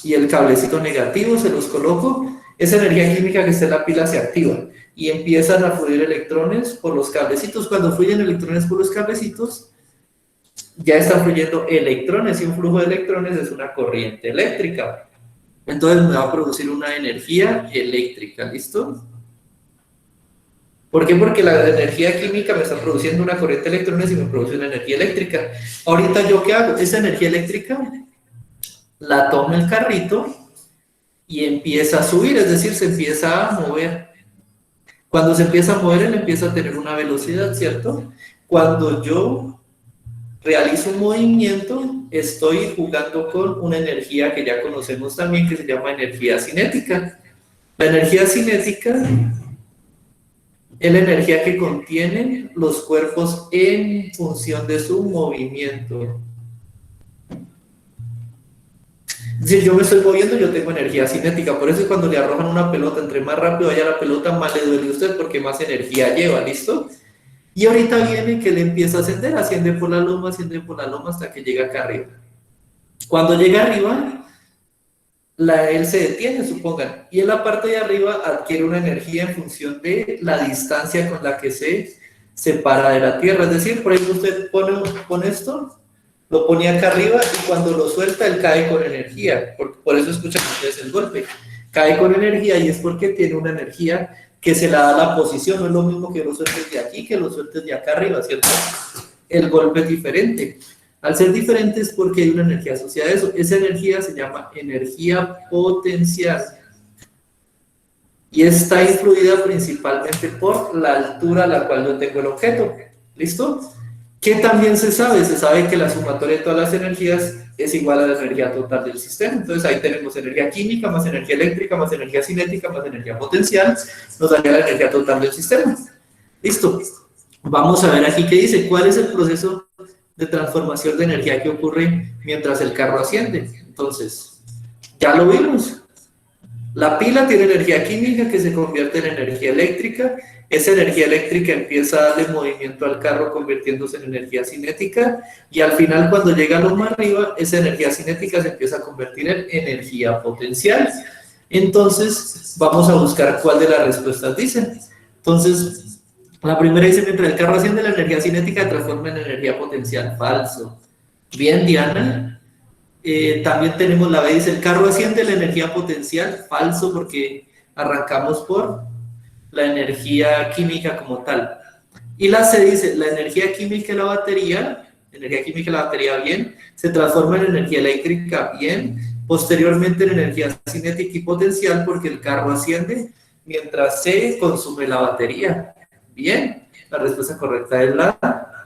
y el cablecito negativo, se los coloco. Esa energía química que está en la pila se activa y empiezan a fluir electrones por los cablecitos. Cuando fluyen electrones por los cablecitos, ya están fluyendo electrones, y un flujo de electrones es una corriente eléctrica. Entonces me va a producir una energía eléctrica. ¿Listo? ¿Por qué? Porque la energía química me está produciendo una corriente de electrones y me produce una energía eléctrica. Ahorita, ¿yo qué hago? Esa energía eléctrica la tomo el carrito y empieza a subir, es decir, se empieza a mover. Cuando se empieza a mover, él empieza a tener una velocidad, ¿cierto? Cuando yo realizo un movimiento, estoy jugando con una energía que ya conocemos también, que se llama energía cinética. La energía cinética es la energía que contienen los cuerpos en función de su movimiento. Si yo me estoy moviendo, yo tengo energía cinética. Por eso es cuando le arrojan una pelota, entre más rápido vaya la pelota, más le duele a usted porque más energía lleva, ¿listo? Y ahorita viene que le empieza a ascender, asciende por la loma hasta que llega acá arriba. Cuando llega arriba, él se detiene, supongan, y en la parte de arriba adquiere una energía en función de la distancia con la que se separa de la Tierra. Es decir, por ejemplo, usted pone esto, lo pone acá arriba y cuando lo suelta, él cae con energía. Por eso escuchan ustedes el golpe. Cae con energía y es porque tiene una energía que se la da la posición. No es lo mismo que lo sueltes de aquí que lo sueltes de acá arriba, ¿cierto? El golpe es diferente. Al ser diferente es porque hay una energía asociada a eso. Esa energía se llama energía potencial. Y está influida principalmente por la altura a la cual yo tengo el objeto. ¿Listo? ¿Qué también se sabe? Se sabe que la sumatoria de todas las energías es igual a la energía total del sistema. Entonces ahí tenemos energía química, más energía eléctrica, más energía cinética, más energía potencial. Nos daría la energía total del sistema. ¿Listo? Vamos a ver aquí qué dice. ¿Cuál es el proceso de transformación de energía que ocurre mientras el carro asciende? Entonces, ya lo vimos. La pila tiene energía química que se convierte en energía eléctrica. Esa energía eléctrica empieza a darle movimiento al carro convirtiéndose en energía cinética y al final cuando llega a lo más arriba, esa energía cinética se empieza a convertir en energía potencial. Entonces, vamos a buscar cuál de las respuestas dicen. Entonces, la primera dice, mientras el carro asciende, la energía cinética se transforma en energía potencial. Falso. Bien, Diana. También tenemos la B, dice, el carro asciende, la energía potencial. Falso, porque arrancamos por la energía química como tal. Y la C dice, la energía química de la batería, bien, se transforma en energía eléctrica, bien, posteriormente en energía cinética y potencial porque el carro asciende mientras se consume la batería. Bien, la respuesta correcta es la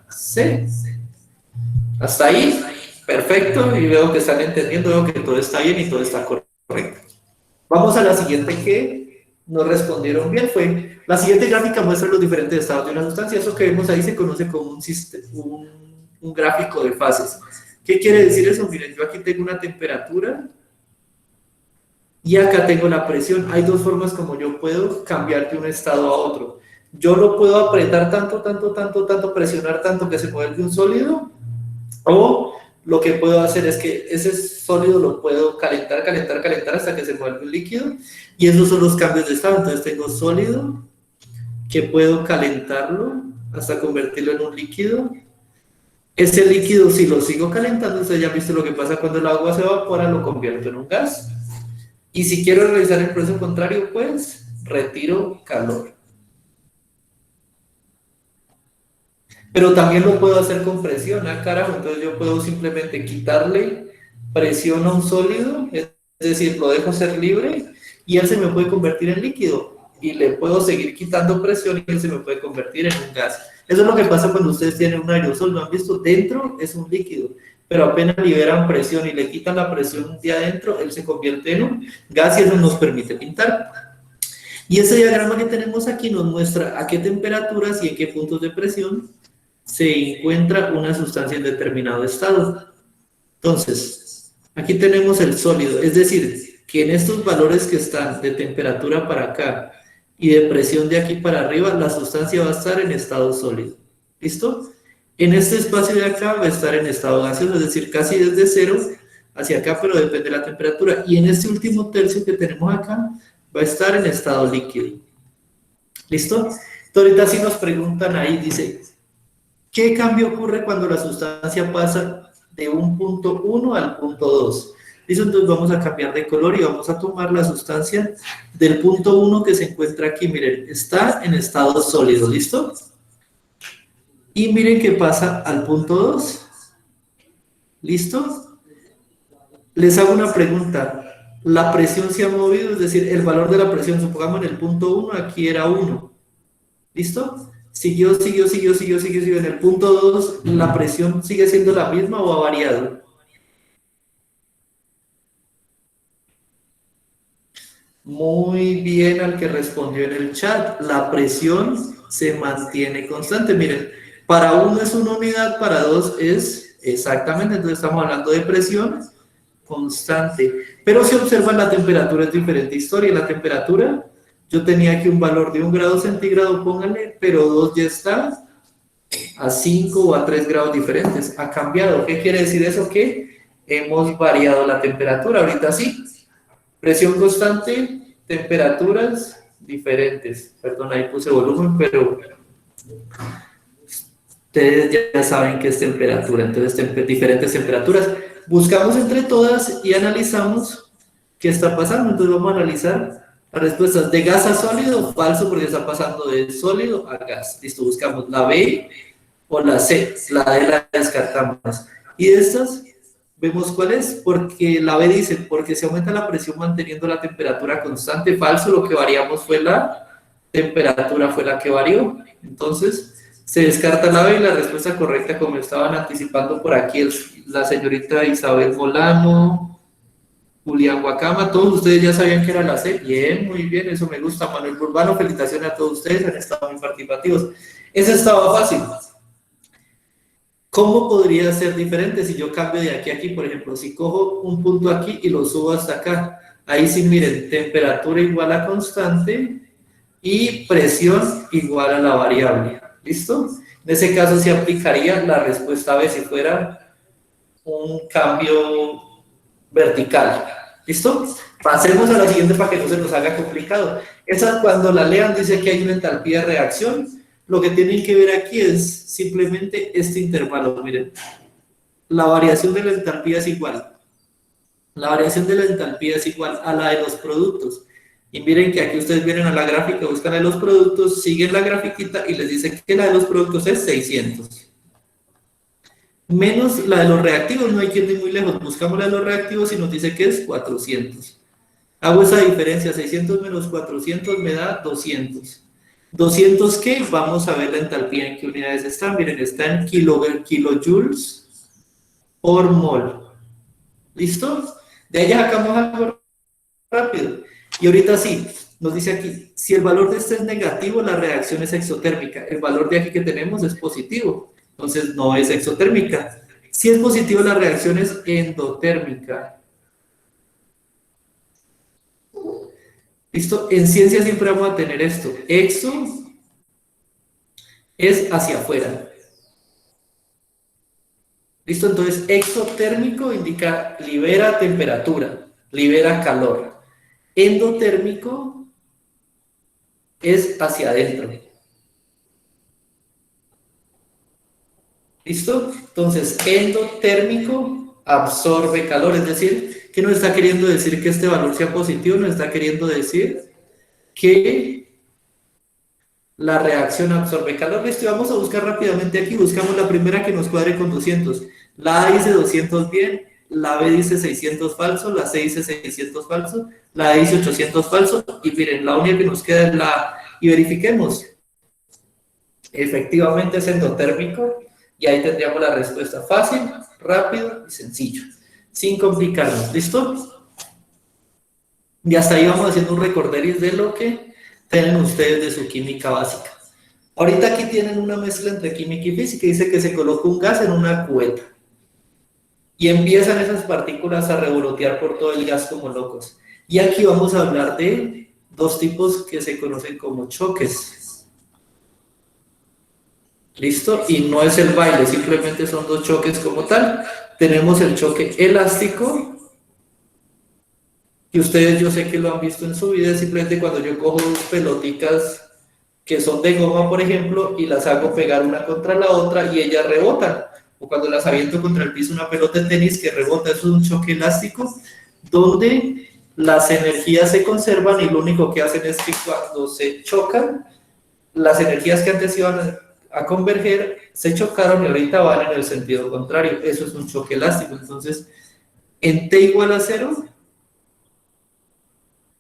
C. Hasta ahí, perfecto, y veo que están entendiendo, veo que todo está bien y todo está correcto. Vamos a la siguiente que nos respondieron bien, fue la siguiente gráfica muestra los diferentes estados de una sustancia. Eso que vemos ahí se conoce como un gráfico de fases. ¿Qué quiere decir eso? Miren, yo aquí tengo una temperatura y acá tengo la presión. Hay dos formas como yo puedo cambiar de un estado a otro. Yo lo puedo apretar tanto, presionar tanto que se vuelve un sólido, o lo que puedo hacer es que ese sólido lo puedo calentar hasta que se vuelve un líquido, y esos son los cambios de estado. Entonces tengo sólido, que puedo calentarlo hasta convertirlo en un líquido. Ese líquido, si lo sigo calentando, ustedes ya han visto lo que pasa cuando el agua se evapora, lo convierto en un gas. Y si quiero realizar el proceso contrario, pues retiro calor. Pero también lo puedo hacer con presión, carajo. Entonces yo puedo simplemente quitarle presión a un sólido, es decir, lo dejo ser libre y él se me puede convertir en líquido. Y le puedo seguir quitando presión y él se me puede convertir en un gas. Eso es lo que pasa cuando ustedes tienen un aerosol, ¿lo han visto? Dentro es un líquido, pero apenas liberan presión y le quitan la presión de adentro, él se convierte en un gas y eso nos permite pintar. Y ese diagrama que tenemos aquí nos muestra a qué temperaturas y en qué puntos de presión se encuentra una sustancia en determinado estado. Entonces, aquí tenemos el sólido, es decir, que en estos valores que están de temperatura para acá y de presión de aquí para arriba, la sustancia va a estar en estado sólido. ¿Listo? En este espacio de acá va a estar en estado gaseoso, es decir, casi desde cero hacia acá, pero depende de la temperatura. Y en este último tercio que tenemos acá, va a estar en estado líquido. ¿Listo? Entonces, ahorita sí nos preguntan ahí, dice, ¿qué cambio ocurre cuando la sustancia pasa de un punto 1 al punto 2? ¿Listo? Entonces vamos a cambiar de color y vamos a tomar la sustancia del punto 1 que se encuentra aquí. Miren, está en estado sólido, ¿listo? Y miren qué pasa al punto 2. ¿Listo? Les hago una pregunta. La presión se ha movido, es decir, el valor de la presión, supongamos en el punto 1, aquí era 1. ¿Listo? Siguió. En el punto 2, ¿la presión sigue siendo la misma o ha variado? Muy bien al que respondió en el chat. La presión se mantiene constante. Miren, para uno es una unidad, para dos es exactamente. Entonces estamos hablando de presión constante. Pero si observan, la temperatura es diferente historia. La temperatura, yo tenía aquí un valor de 1 grado centígrado, pónganle, pero 2 ya está a 5 o a 3 grados diferentes. Ha cambiado. ¿Qué quiere decir eso? Que hemos variado la temperatura. Ahorita sí. Presión constante, temperaturas diferentes. Perdón, ahí puse volumen, pero ustedes ya saben que es temperatura. Entonces, diferentes temperaturas. Buscamos entre todas y analizamos qué está pasando. Entonces, vamos a analizar las respuestas de gas a sólido, falso, porque está pasando de sólido a gas. Listo, buscamos la B o la C. La D la descartamos. Y de estas, vemos cuál es, porque la B dice, porque se aumenta la presión manteniendo la temperatura constante. Falso, lo que variamos fue la temperatura, fue la que varió. Entonces, se descarta la B y la respuesta correcta, como estaban anticipando por aquí la señorita Isabel Molano, Julián Guacama, todos ustedes ya sabían que era la C. Bien, muy bien, eso me gusta. Manuel Burbano, felicitaciones a todos ustedes, han estado muy participativos. Ese estaba fácil. ¿Cómo podría ser diferente si yo cambio de aquí a aquí? Por ejemplo, si cojo un punto aquí y lo subo hasta acá. Ahí sí, miren, temperatura igual a constante y presión igual a la variable. ¿Listo? En ese caso se aplicaría la respuesta B si fuera un cambio vertical. ¿Listo? Pasemos a la siguiente para que no se nos haga complicado. Esa, cuando la lean, dice que hay una entalpía de reacción. Lo que tienen que ver aquí es simplemente este intervalo. Miren, la variación de la entalpía es igual. La variación de la entalpía es igual a la de los productos. Y miren que aquí ustedes vienen a la gráfica, buscan la de los productos, siguen la grafiquita y les dice que la de los productos es 600. Menos la de los reactivos, no hay que ir muy lejos. Buscamos la de los reactivos y nos dice que es 400. Hago esa diferencia, 600 menos 400 me da 200. ¿200 qué? Vamos a ver la entalpía en qué unidades están. Miren, está en kilojoules por mol. ¿Listo? De ahí ya sacamos algo rápido. Y ahorita sí, nos dice aquí, si el valor de este es negativo, la reacción es exotérmica. El valor de aquí que tenemos es positivo, entonces no es exotérmica. Si es positivo, la reacción es endotérmica. ¿Listo? En ciencia siempre vamos a tener esto. Exo es hacia afuera. ¿Listo? Entonces, exotérmico indica libera temperatura, libera calor. Endotérmico es hacia adentro. ¿Listo? Entonces, endotérmico absorbe calor, es decir, ¿qué nos está queriendo decir que este valor sea positivo? Nos está queriendo decir que la reacción absorbe calor. Listo, vamos a buscar rápidamente aquí, buscamos la primera que nos cuadre con 200. La A dice 200 bien, la B dice 600 falso, la C dice 600 falso, la D dice 800 falso, y miren, la única que nos queda es la A. Y verifiquemos. Efectivamente es endotérmico, y ahí tendríamos la respuesta fácil, rápido y sencillo, sin complicarnos. ¿Listo? Y hasta ahí vamos haciendo un recorderis de lo que tienen ustedes de su química básica. Ahorita aquí tienen una mezcla entre química y física, dice que se coloca un gas en una cubeta y empiezan esas partículas a revolotear por todo el gas como locos. Y aquí vamos a hablar de dos tipos que se conocen como choques. ¿Listo? Y no es el baile, simplemente son dos choques como tal. Tenemos el choque elástico, que ustedes yo sé que lo han visto en su vida, simplemente cuando yo cojo dos pelotitas que son de goma, por ejemplo, y las hago pegar una contra la otra y ellas rebotan. O cuando las aviento contra el piso, una pelota de tenis que rebota, eso es un choque elástico, donde las energías se conservan y lo único que hacen es que cuando se chocan, las energías que antes iban a converger se chocaron y ahorita van en el sentido contrario. Eso es un choque elástico. Entonces, en T igual a 0,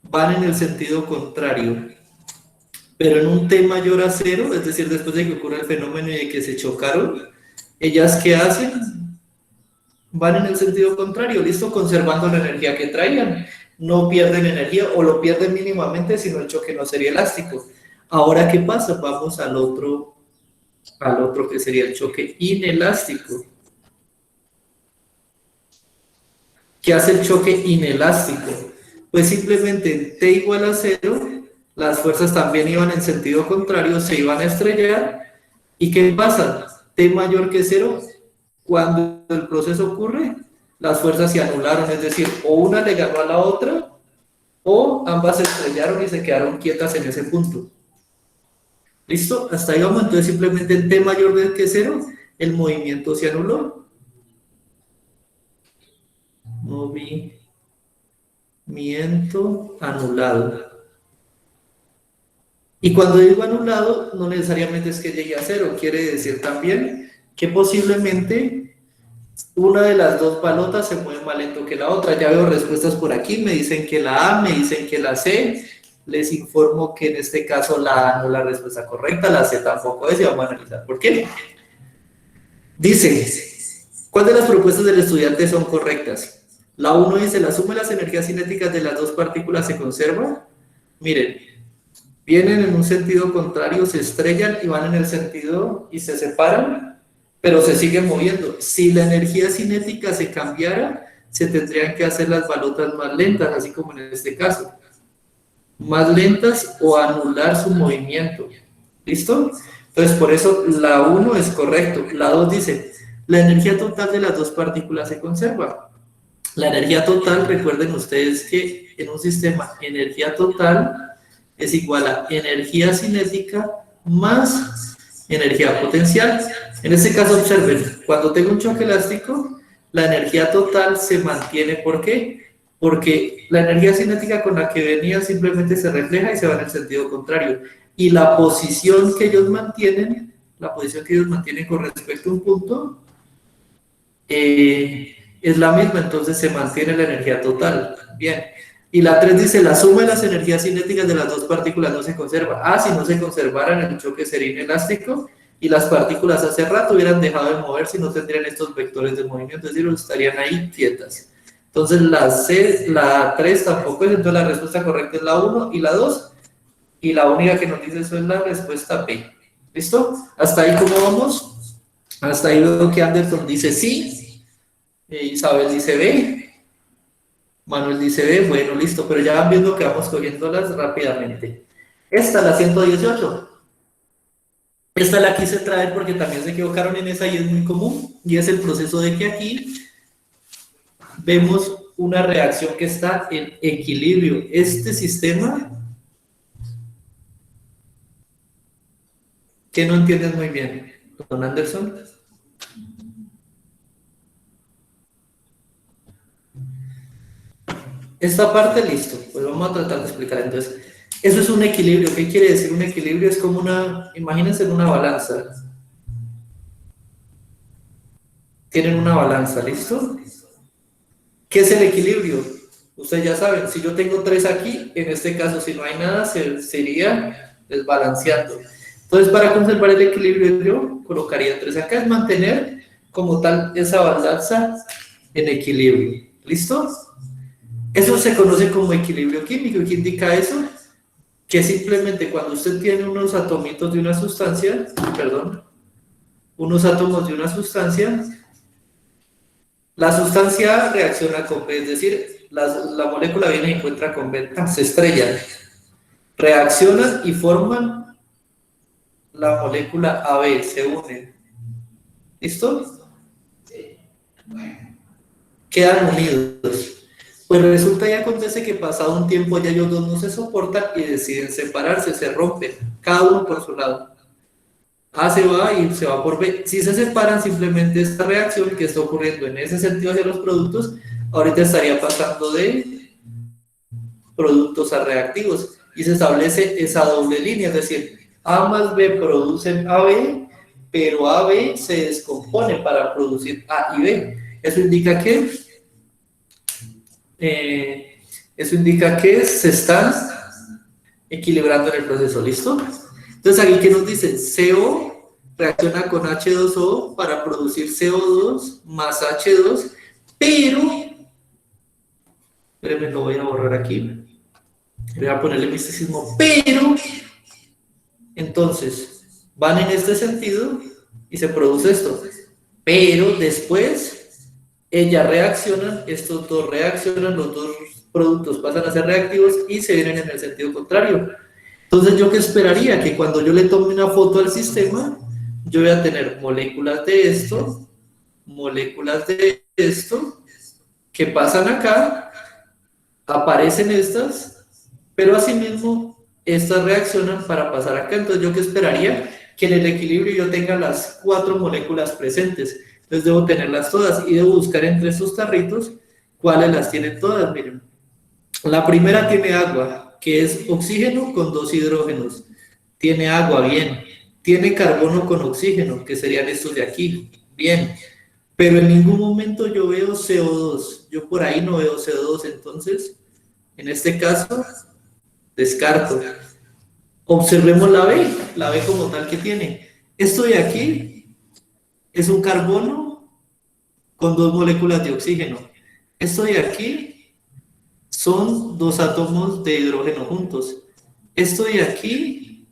van en el sentido contrario. pero en un T mayor a cero, es decir, después de que ocurre el fenómeno y de que se chocaron, ellas ¿qué hacen? Van en el sentido contrario, listo, conservando la energía que traían. No pierden energía o lo pierden mínimamente, sino el choque no sería elástico. Ahora, ¿qué pasa? Vamos al otro que sería el choque inelástico. ¿Qué hace el choque inelástico? Pues simplemente en T igual a cero, las fuerzas también iban en sentido contrario, se iban a estrellar. ¿Y qué pasa? T mayor que cero, cuando el proceso ocurre, las fuerzas se anularon, es decir, o una le ganó a la otra, o ambas se estrellaron y se quedaron quietas en ese punto. ¿Listo? Hasta ahí vamos, entonces simplemente en T mayor que cero, el movimiento se anuló. Movimiento anulado. Y cuando digo anulado, no necesariamente es que llegue a cero, quiere decir también que posiblemente una de las dos balotas se mueve más lento que la otra. Ya veo respuestas por aquí, me dicen que la A, me dicen que la C. Les informo que en este caso la A no es la respuesta correcta, la C tampoco es, y vamos a analizar por qué. Dice, ¿cuál de las propuestas del estudiante son correctas? La 1 dice, la suma de las energías cinéticas de las dos partículas se conserva. Miren, vienen en un sentido contrario, se estrellan y van en el sentido y se separan, pero se siguen moviendo. Si la energía cinética se cambiara, se tendrían que hacer las balotas más lentas, así como en este caso. Más lentas o anular su movimiento. ¿Listo? Entonces, por eso la 1 es correcto. La 2 dice, la energía total de las dos partículas se conserva. La energía total, recuerden ustedes que en un sistema, energía total es igual a energía cinética más energía potencial. En este caso, observen, cuando tengo un choque elástico, la energía total se mantiene. ¿Por qué? Porque la energía cinética con la que venía simplemente se refleja y se va en el sentido contrario. Y la posición que ellos mantienen con respecto a un punto, es la misma, entonces se mantiene la energía total. Bien. Y la 3 dice, la suma de las energías cinéticas de las dos partículas no se conserva. Ah, si no se conservaran, el choque sería inelástico y las partículas hace rato hubieran dejado de moverse y no tendrían estos vectores de movimiento, es decir, estarían ahí quietas. Entonces la 3 tampoco es, entonces la respuesta correcta es la 1 y la 2, y la única que nos dice eso es la respuesta B. ¿Listo? ¿Hasta ahí cómo vamos? Hasta ahí veo que Anderson dice sí, Isabel dice B, Manuel dice B, bueno, listo, pero ya van viendo que vamos cogiéndolas rápidamente. Esta, la 118. Esta la quise traer porque también se equivocaron en esa y es muy común, y es el proceso de que aquí vemos una reacción que está en equilibrio. Este sistema, que no entiendes muy bien, don Anderson. Esta parte, listo, pues vamos a tratar de explicar. Entonces, eso es un equilibrio. ¿Qué quiere decir un equilibrio? Es como imagínense en una balanza. Tienen una balanza, ¿listo? ¿Qué es el equilibrio? Ustedes ya saben, si yo tengo 3 aquí, en este caso, si no hay nada, se iría desbalanceando. Entonces, para conservar el equilibrio, yo colocaría 3 acá, es mantener como tal esa balanza en equilibrio. ¿Listo? Eso se conoce como equilibrio químico. ¿Y qué indica eso? Que simplemente cuando usted tiene unos atomitos de una sustancia, unos átomos de una sustancia, la sustancia reacciona con B, es decir, la molécula viene y encuentra con B, se estrellan, reaccionan y forman la molécula AB, se unen. ¿Listo? Quedan unidos. Pues resulta y acontece que pasado un tiempo ya ellos dos no se soportan y deciden separarse, se rompen, cada uno por su lado. A se va y se va por B. Si se separan, simplemente esta reacción que está ocurriendo en ese sentido hacia los productos, ahorita estaría pasando de productos a reactivos y se establece esa doble línea, es decir, A más B producen AB, pero AB se descompone para producir A y B. Eso indica que se están equilibrando en el proceso, ¿listo? Entonces aquí, ¿qué nos dice? CO reacciona con H2O para producir CO2 más H2, pero, espérenme, lo voy a borrar aquí, voy a ponerle misticismo, pero, entonces, van en este sentido y se produce esto, pero después, ellas reaccionan, estos dos reaccionan, los dos productos pasan a ser reactivos y se vienen en el sentido contrario. Entonces, ¿yo qué esperaría? Que cuando yo le tome una foto al sistema, yo voy a tener moléculas de esto, que pasan acá, aparecen estas, pero asimismo, estas reaccionan para pasar acá. Entonces, ¿yo qué esperaría? Que en el equilibrio yo tenga las 4 moléculas presentes. Entonces, debo tenerlas todas y debo buscar entre estos tarritos cuáles las tienen todas. Miren, la primera tiene agua, que es oxígeno con 2 hidrógenos. Tiene agua, bien. Tiene carbono con oxígeno, que serían estos de aquí, bien. Pero en ningún momento yo veo CO2. Yo por ahí no veo CO2, entonces, en este caso, descarto. Observemos la B como tal que tiene. Esto de aquí es un carbono con 2 moléculas de oxígeno. Esto de aquí son 2 átomos de hidrógeno juntos. Esto de aquí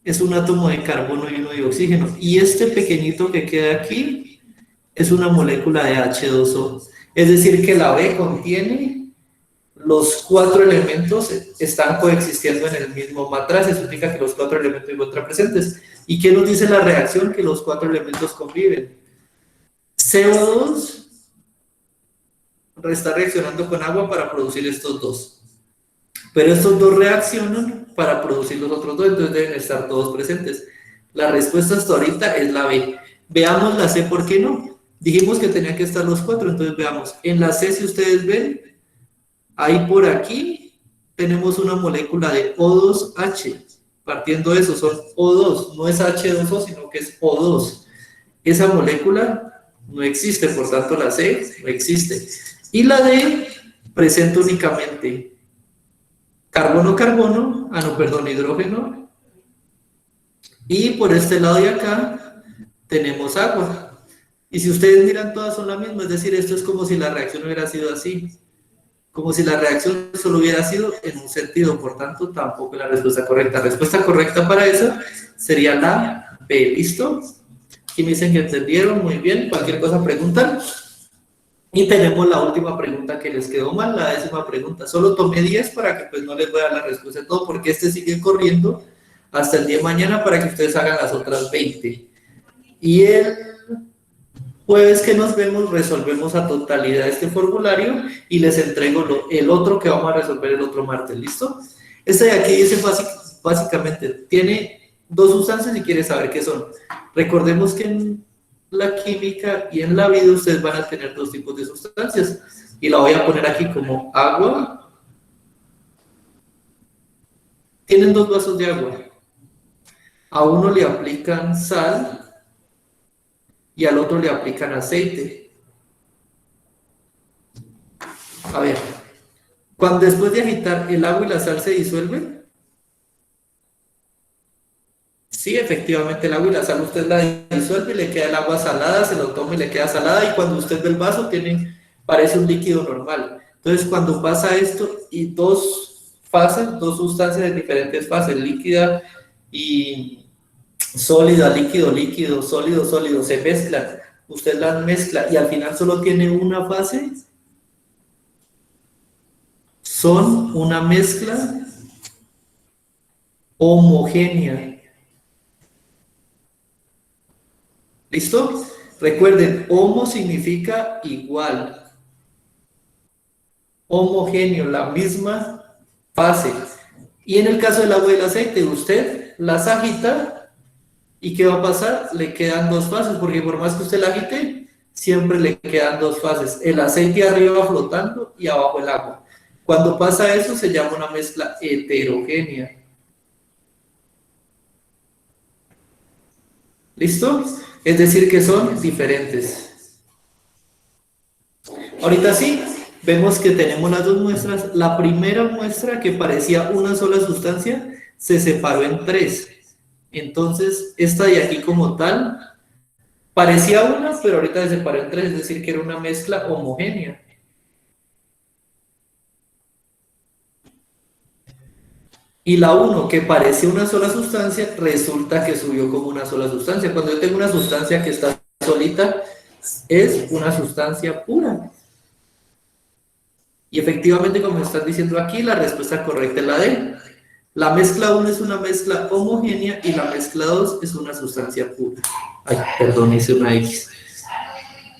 es un átomo de carbono y uno de oxígeno. Y este pequeñito que queda aquí es una molécula de H2O. Es decir, que la B contiene los 4 elementos, están coexistiendo en el mismo matraz. Eso significa que los 4 elementos se encuentran presentes. ¿Y qué nos dice la reacción? Que los 4 elementos conviven. CO2 está reaccionando con agua para producir estos dos. Pero estos dos reaccionan para producir los otros dos, entonces deben estar todos presentes. La respuesta hasta ahorita es la B. Veamos la C, ¿por qué no? Dijimos que tenían que estar los 4, entonces veamos. En la C, si ustedes ven, ahí por aquí tenemos una molécula de O2H. Partiendo de eso, son O2, no es H2O, sino que es O2. Esa molécula no existe, por tanto la C no existe. Y la D presenta únicamente carbono-carbono, hidrógeno. Y por este lado de acá tenemos agua. Y si ustedes miran, todas son la misma, es decir, esto es como si la reacción hubiera sido así. Como si la reacción solo hubiera sido en un sentido, por tanto, tampoco es la respuesta correcta. La respuesta correcta para eso sería la B, ¿listo? Aquí me dicen que entendieron, muy bien, cualquier cosa preguntan. Y tenemos la última pregunta que les quedó mal, la 10ª pregunta. Solo tomé 10 para que pues no les voy a dar la respuesta de todo, porque este sigue corriendo hasta el día de mañana para que ustedes hagan las otras 20. Y el jueves que nos vemos, resolvemos a totalidad este formulario y les entrego el otro que vamos a resolver el otro martes, ¿listo? Este de aquí dice básicamente, tiene 2 sustancias y quiere saber qué son. Recordemos que en la química y en la vida ustedes van a tener 2 tipos de sustancias y la voy a poner aquí como agua. Tienen 2 vasos de agua. A uno le aplican sal y al otro le aplican aceite. A ver, cuando después de agitar el agua y la sal se disuelven. Sí, efectivamente el agua y la sal usted la disuelve y le queda el agua salada, se lo toma y le queda salada, y cuando usted ve el vaso parece un líquido normal. Entonces cuando pasa esto y 2 fases, 2 sustancias en diferentes fases, líquida y sólida, líquido, líquido, sólido, sólido, se mezclan, usted las mezcla y al final solo tiene una fase, son una mezcla homogénea. ¿Listo? Recuerden, homo significa igual. Homogéneo, la misma fase. Y en el caso del agua y el aceite, usted las agita y ¿qué va a pasar? Le quedan 2 fases, porque por más que usted la agite, siempre le quedan 2 fases. El aceite arriba flotando y abajo el agua. Cuando pasa eso, se llama una mezcla heterogénea. ¿Listo? Es decir, que son diferentes. Ahorita sí, vemos que tenemos las dos muestras. La primera muestra, que parecía una sola sustancia, se separó en tres. Entonces, esta de aquí como tal, parecía una, pero ahorita se separó en tres, es decir, que era una mezcla homogénea. Y la 1, que parece una sola sustancia, resulta que subió como una sola sustancia. Cuando yo tengo una sustancia que está solita, es una sustancia pura. Y efectivamente, como están diciendo aquí, la respuesta correcta es la D. La mezcla 1 es una mezcla homogénea y la mezcla 2 es una sustancia pura. Ay, perdón, hice una X.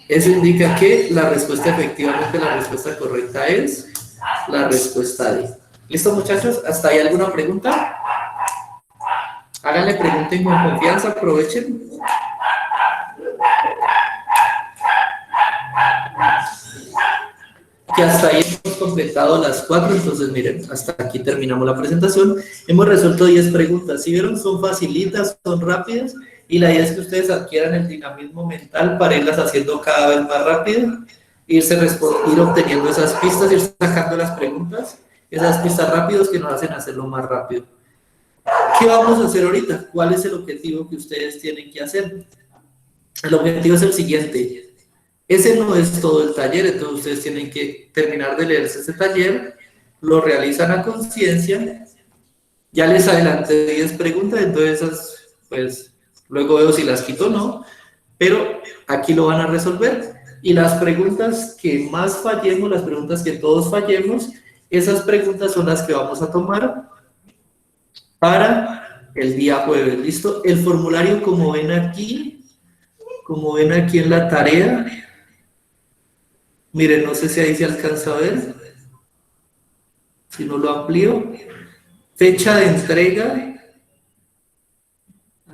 Eso indica que la respuesta, efectivamente, la respuesta correcta es la respuesta D. ¿Listo, muchachos? ¿Hasta ahí alguna pregunta? Háganle, pregunten con confianza, aprovechen. Que hasta ahí hemos completado las 4, entonces miren, hasta aquí terminamos la presentación. Hemos resuelto 10 preguntas. Si vieron, son facilitas, son rápidas, y la idea es que ustedes adquieran el dinamismo mental para irlas haciendo cada vez más rápido, ir obteniendo esas pistas, ir sacando las preguntas, esas pistas rápidas que nos hacen hacerlo más rápido. ¿Qué vamos a hacer ahorita? ¿Cuál es el objetivo que ustedes tienen que hacer? El objetivo es el siguiente. Ese no es todo el taller, entonces ustedes tienen que terminar de leerse ese taller, lo realizan a conciencia, ya les adelanté 10 preguntas, entonces esas, pues, luego veo si las quito o no, pero aquí lo van a resolver. Y las preguntas que más fallemos, las preguntas que todos fallemos, esas preguntas son las que vamos a tomar para el día jueves, ¿listo? El formulario, como ven aquí en la tarea, miren, no sé si ahí se alcanza a ver, si no lo amplío, fecha de entrega,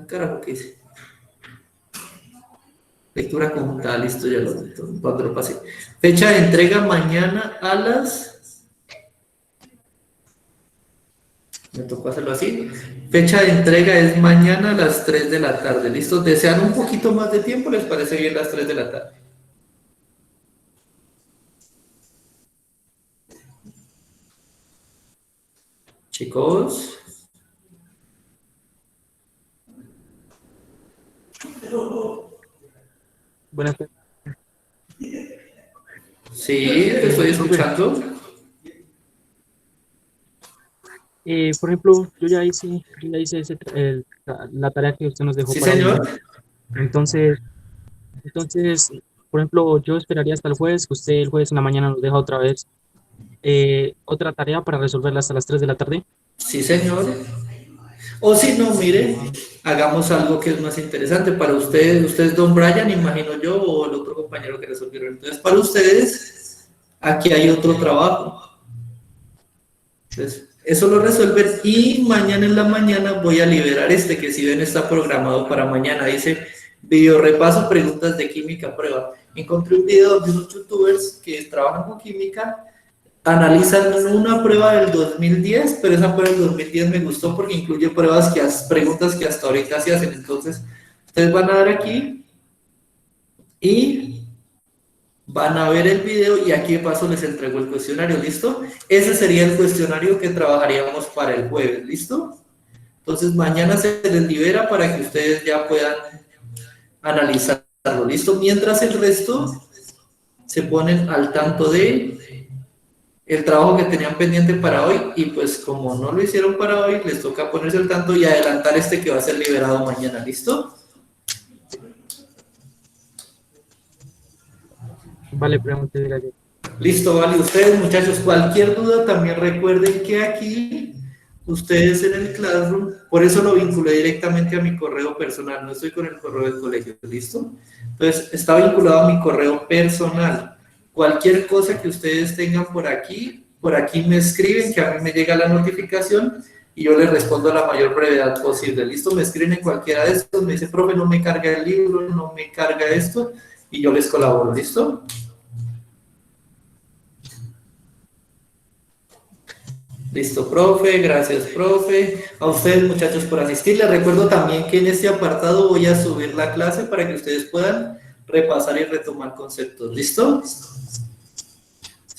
carajo, ¿qué hice? Lectura conjunta, listo, ya cuando lo pasé. Fecha de entrega mañana a las... Me tocó hacerlo así. Fecha de entrega es mañana a las 3 de la tarde, ¿listo? ¿Desean un poquito más de tiempo? ¿Les parece bien las 3 de la tarde? Chicos. Buenas tardes. Sí, te estoy escuchando. Por ejemplo, yo ya hice la tarea que usted nos dejó Sí, para hoy. señor. Entonces, por ejemplo, yo esperaría hasta el jueves, que usted el jueves en la mañana nos deja otra vez otra tarea para resolverla hasta las 3 de la tarde. Sí, señor. O si no, mire, hagamos algo que es más interesante para ustedes. Ustedes, don Brian, imagino yo, o el otro compañero que resolvieron. Entonces, para ustedes, aquí hay otro trabajo. Entonces, eso lo resuelven y mañana en la mañana voy a liberar este que si ven está programado para mañana. Dice, video repaso, preguntas de química, prueba. Encontré un video de unos youtubers que trabajan con química, analizan una prueba del 2010, pero esa prueba del 2010 me gustó porque incluye preguntas que hasta ahorita se hacen. Entonces, ustedes van a dar aquí y van a ver el video y aquí de paso les entrego el cuestionario, ¿listo? Ese sería el cuestionario que trabajaríamos para el jueves, ¿listo? Entonces, mañana se les libera para que ustedes ya puedan analizarlo, ¿listo? Mientras el resto se ponen al tanto de el trabajo que tenían pendiente para hoy y pues como no lo hicieron para hoy, les toca ponerse al tanto y adelantar este que va a ser liberado mañana, ¿listo? Vale, pregúntele, Gallo. Listo, vale. Ustedes, muchachos, cualquier duda también recuerden que aquí ustedes en el Classroom, por eso lo vinculé directamente a mi correo personal, no estoy con el correo del colegio, ¿listo? Entonces, está vinculado a mi correo personal. Cualquier cosa que ustedes tengan por aquí me escriben, que a mí me llega la notificación y yo les respondo a la mayor brevedad posible, ¿listo? Me escriben en cualquiera de estos, me dice, profe, no me carga el libro, no me carga esto, y yo les colaboro, ¿listo? Listo, profe, gracias, profe. A ustedes, muchachos, por asistir. Les recuerdo también que en este apartado voy a subir la clase para que ustedes puedan repasar y retomar conceptos. ¿Listo?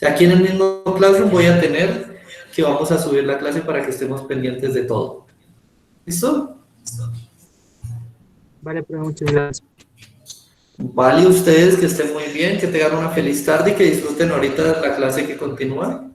Aquí en el mismo Classroom voy a tener que vamos a subir la clase para que estemos pendientes de todo. ¿Listo? Vale, pero muchas gracias. Vale, ustedes que estén muy bien, que tengan una feliz tarde y que disfruten ahorita la clase que continúa.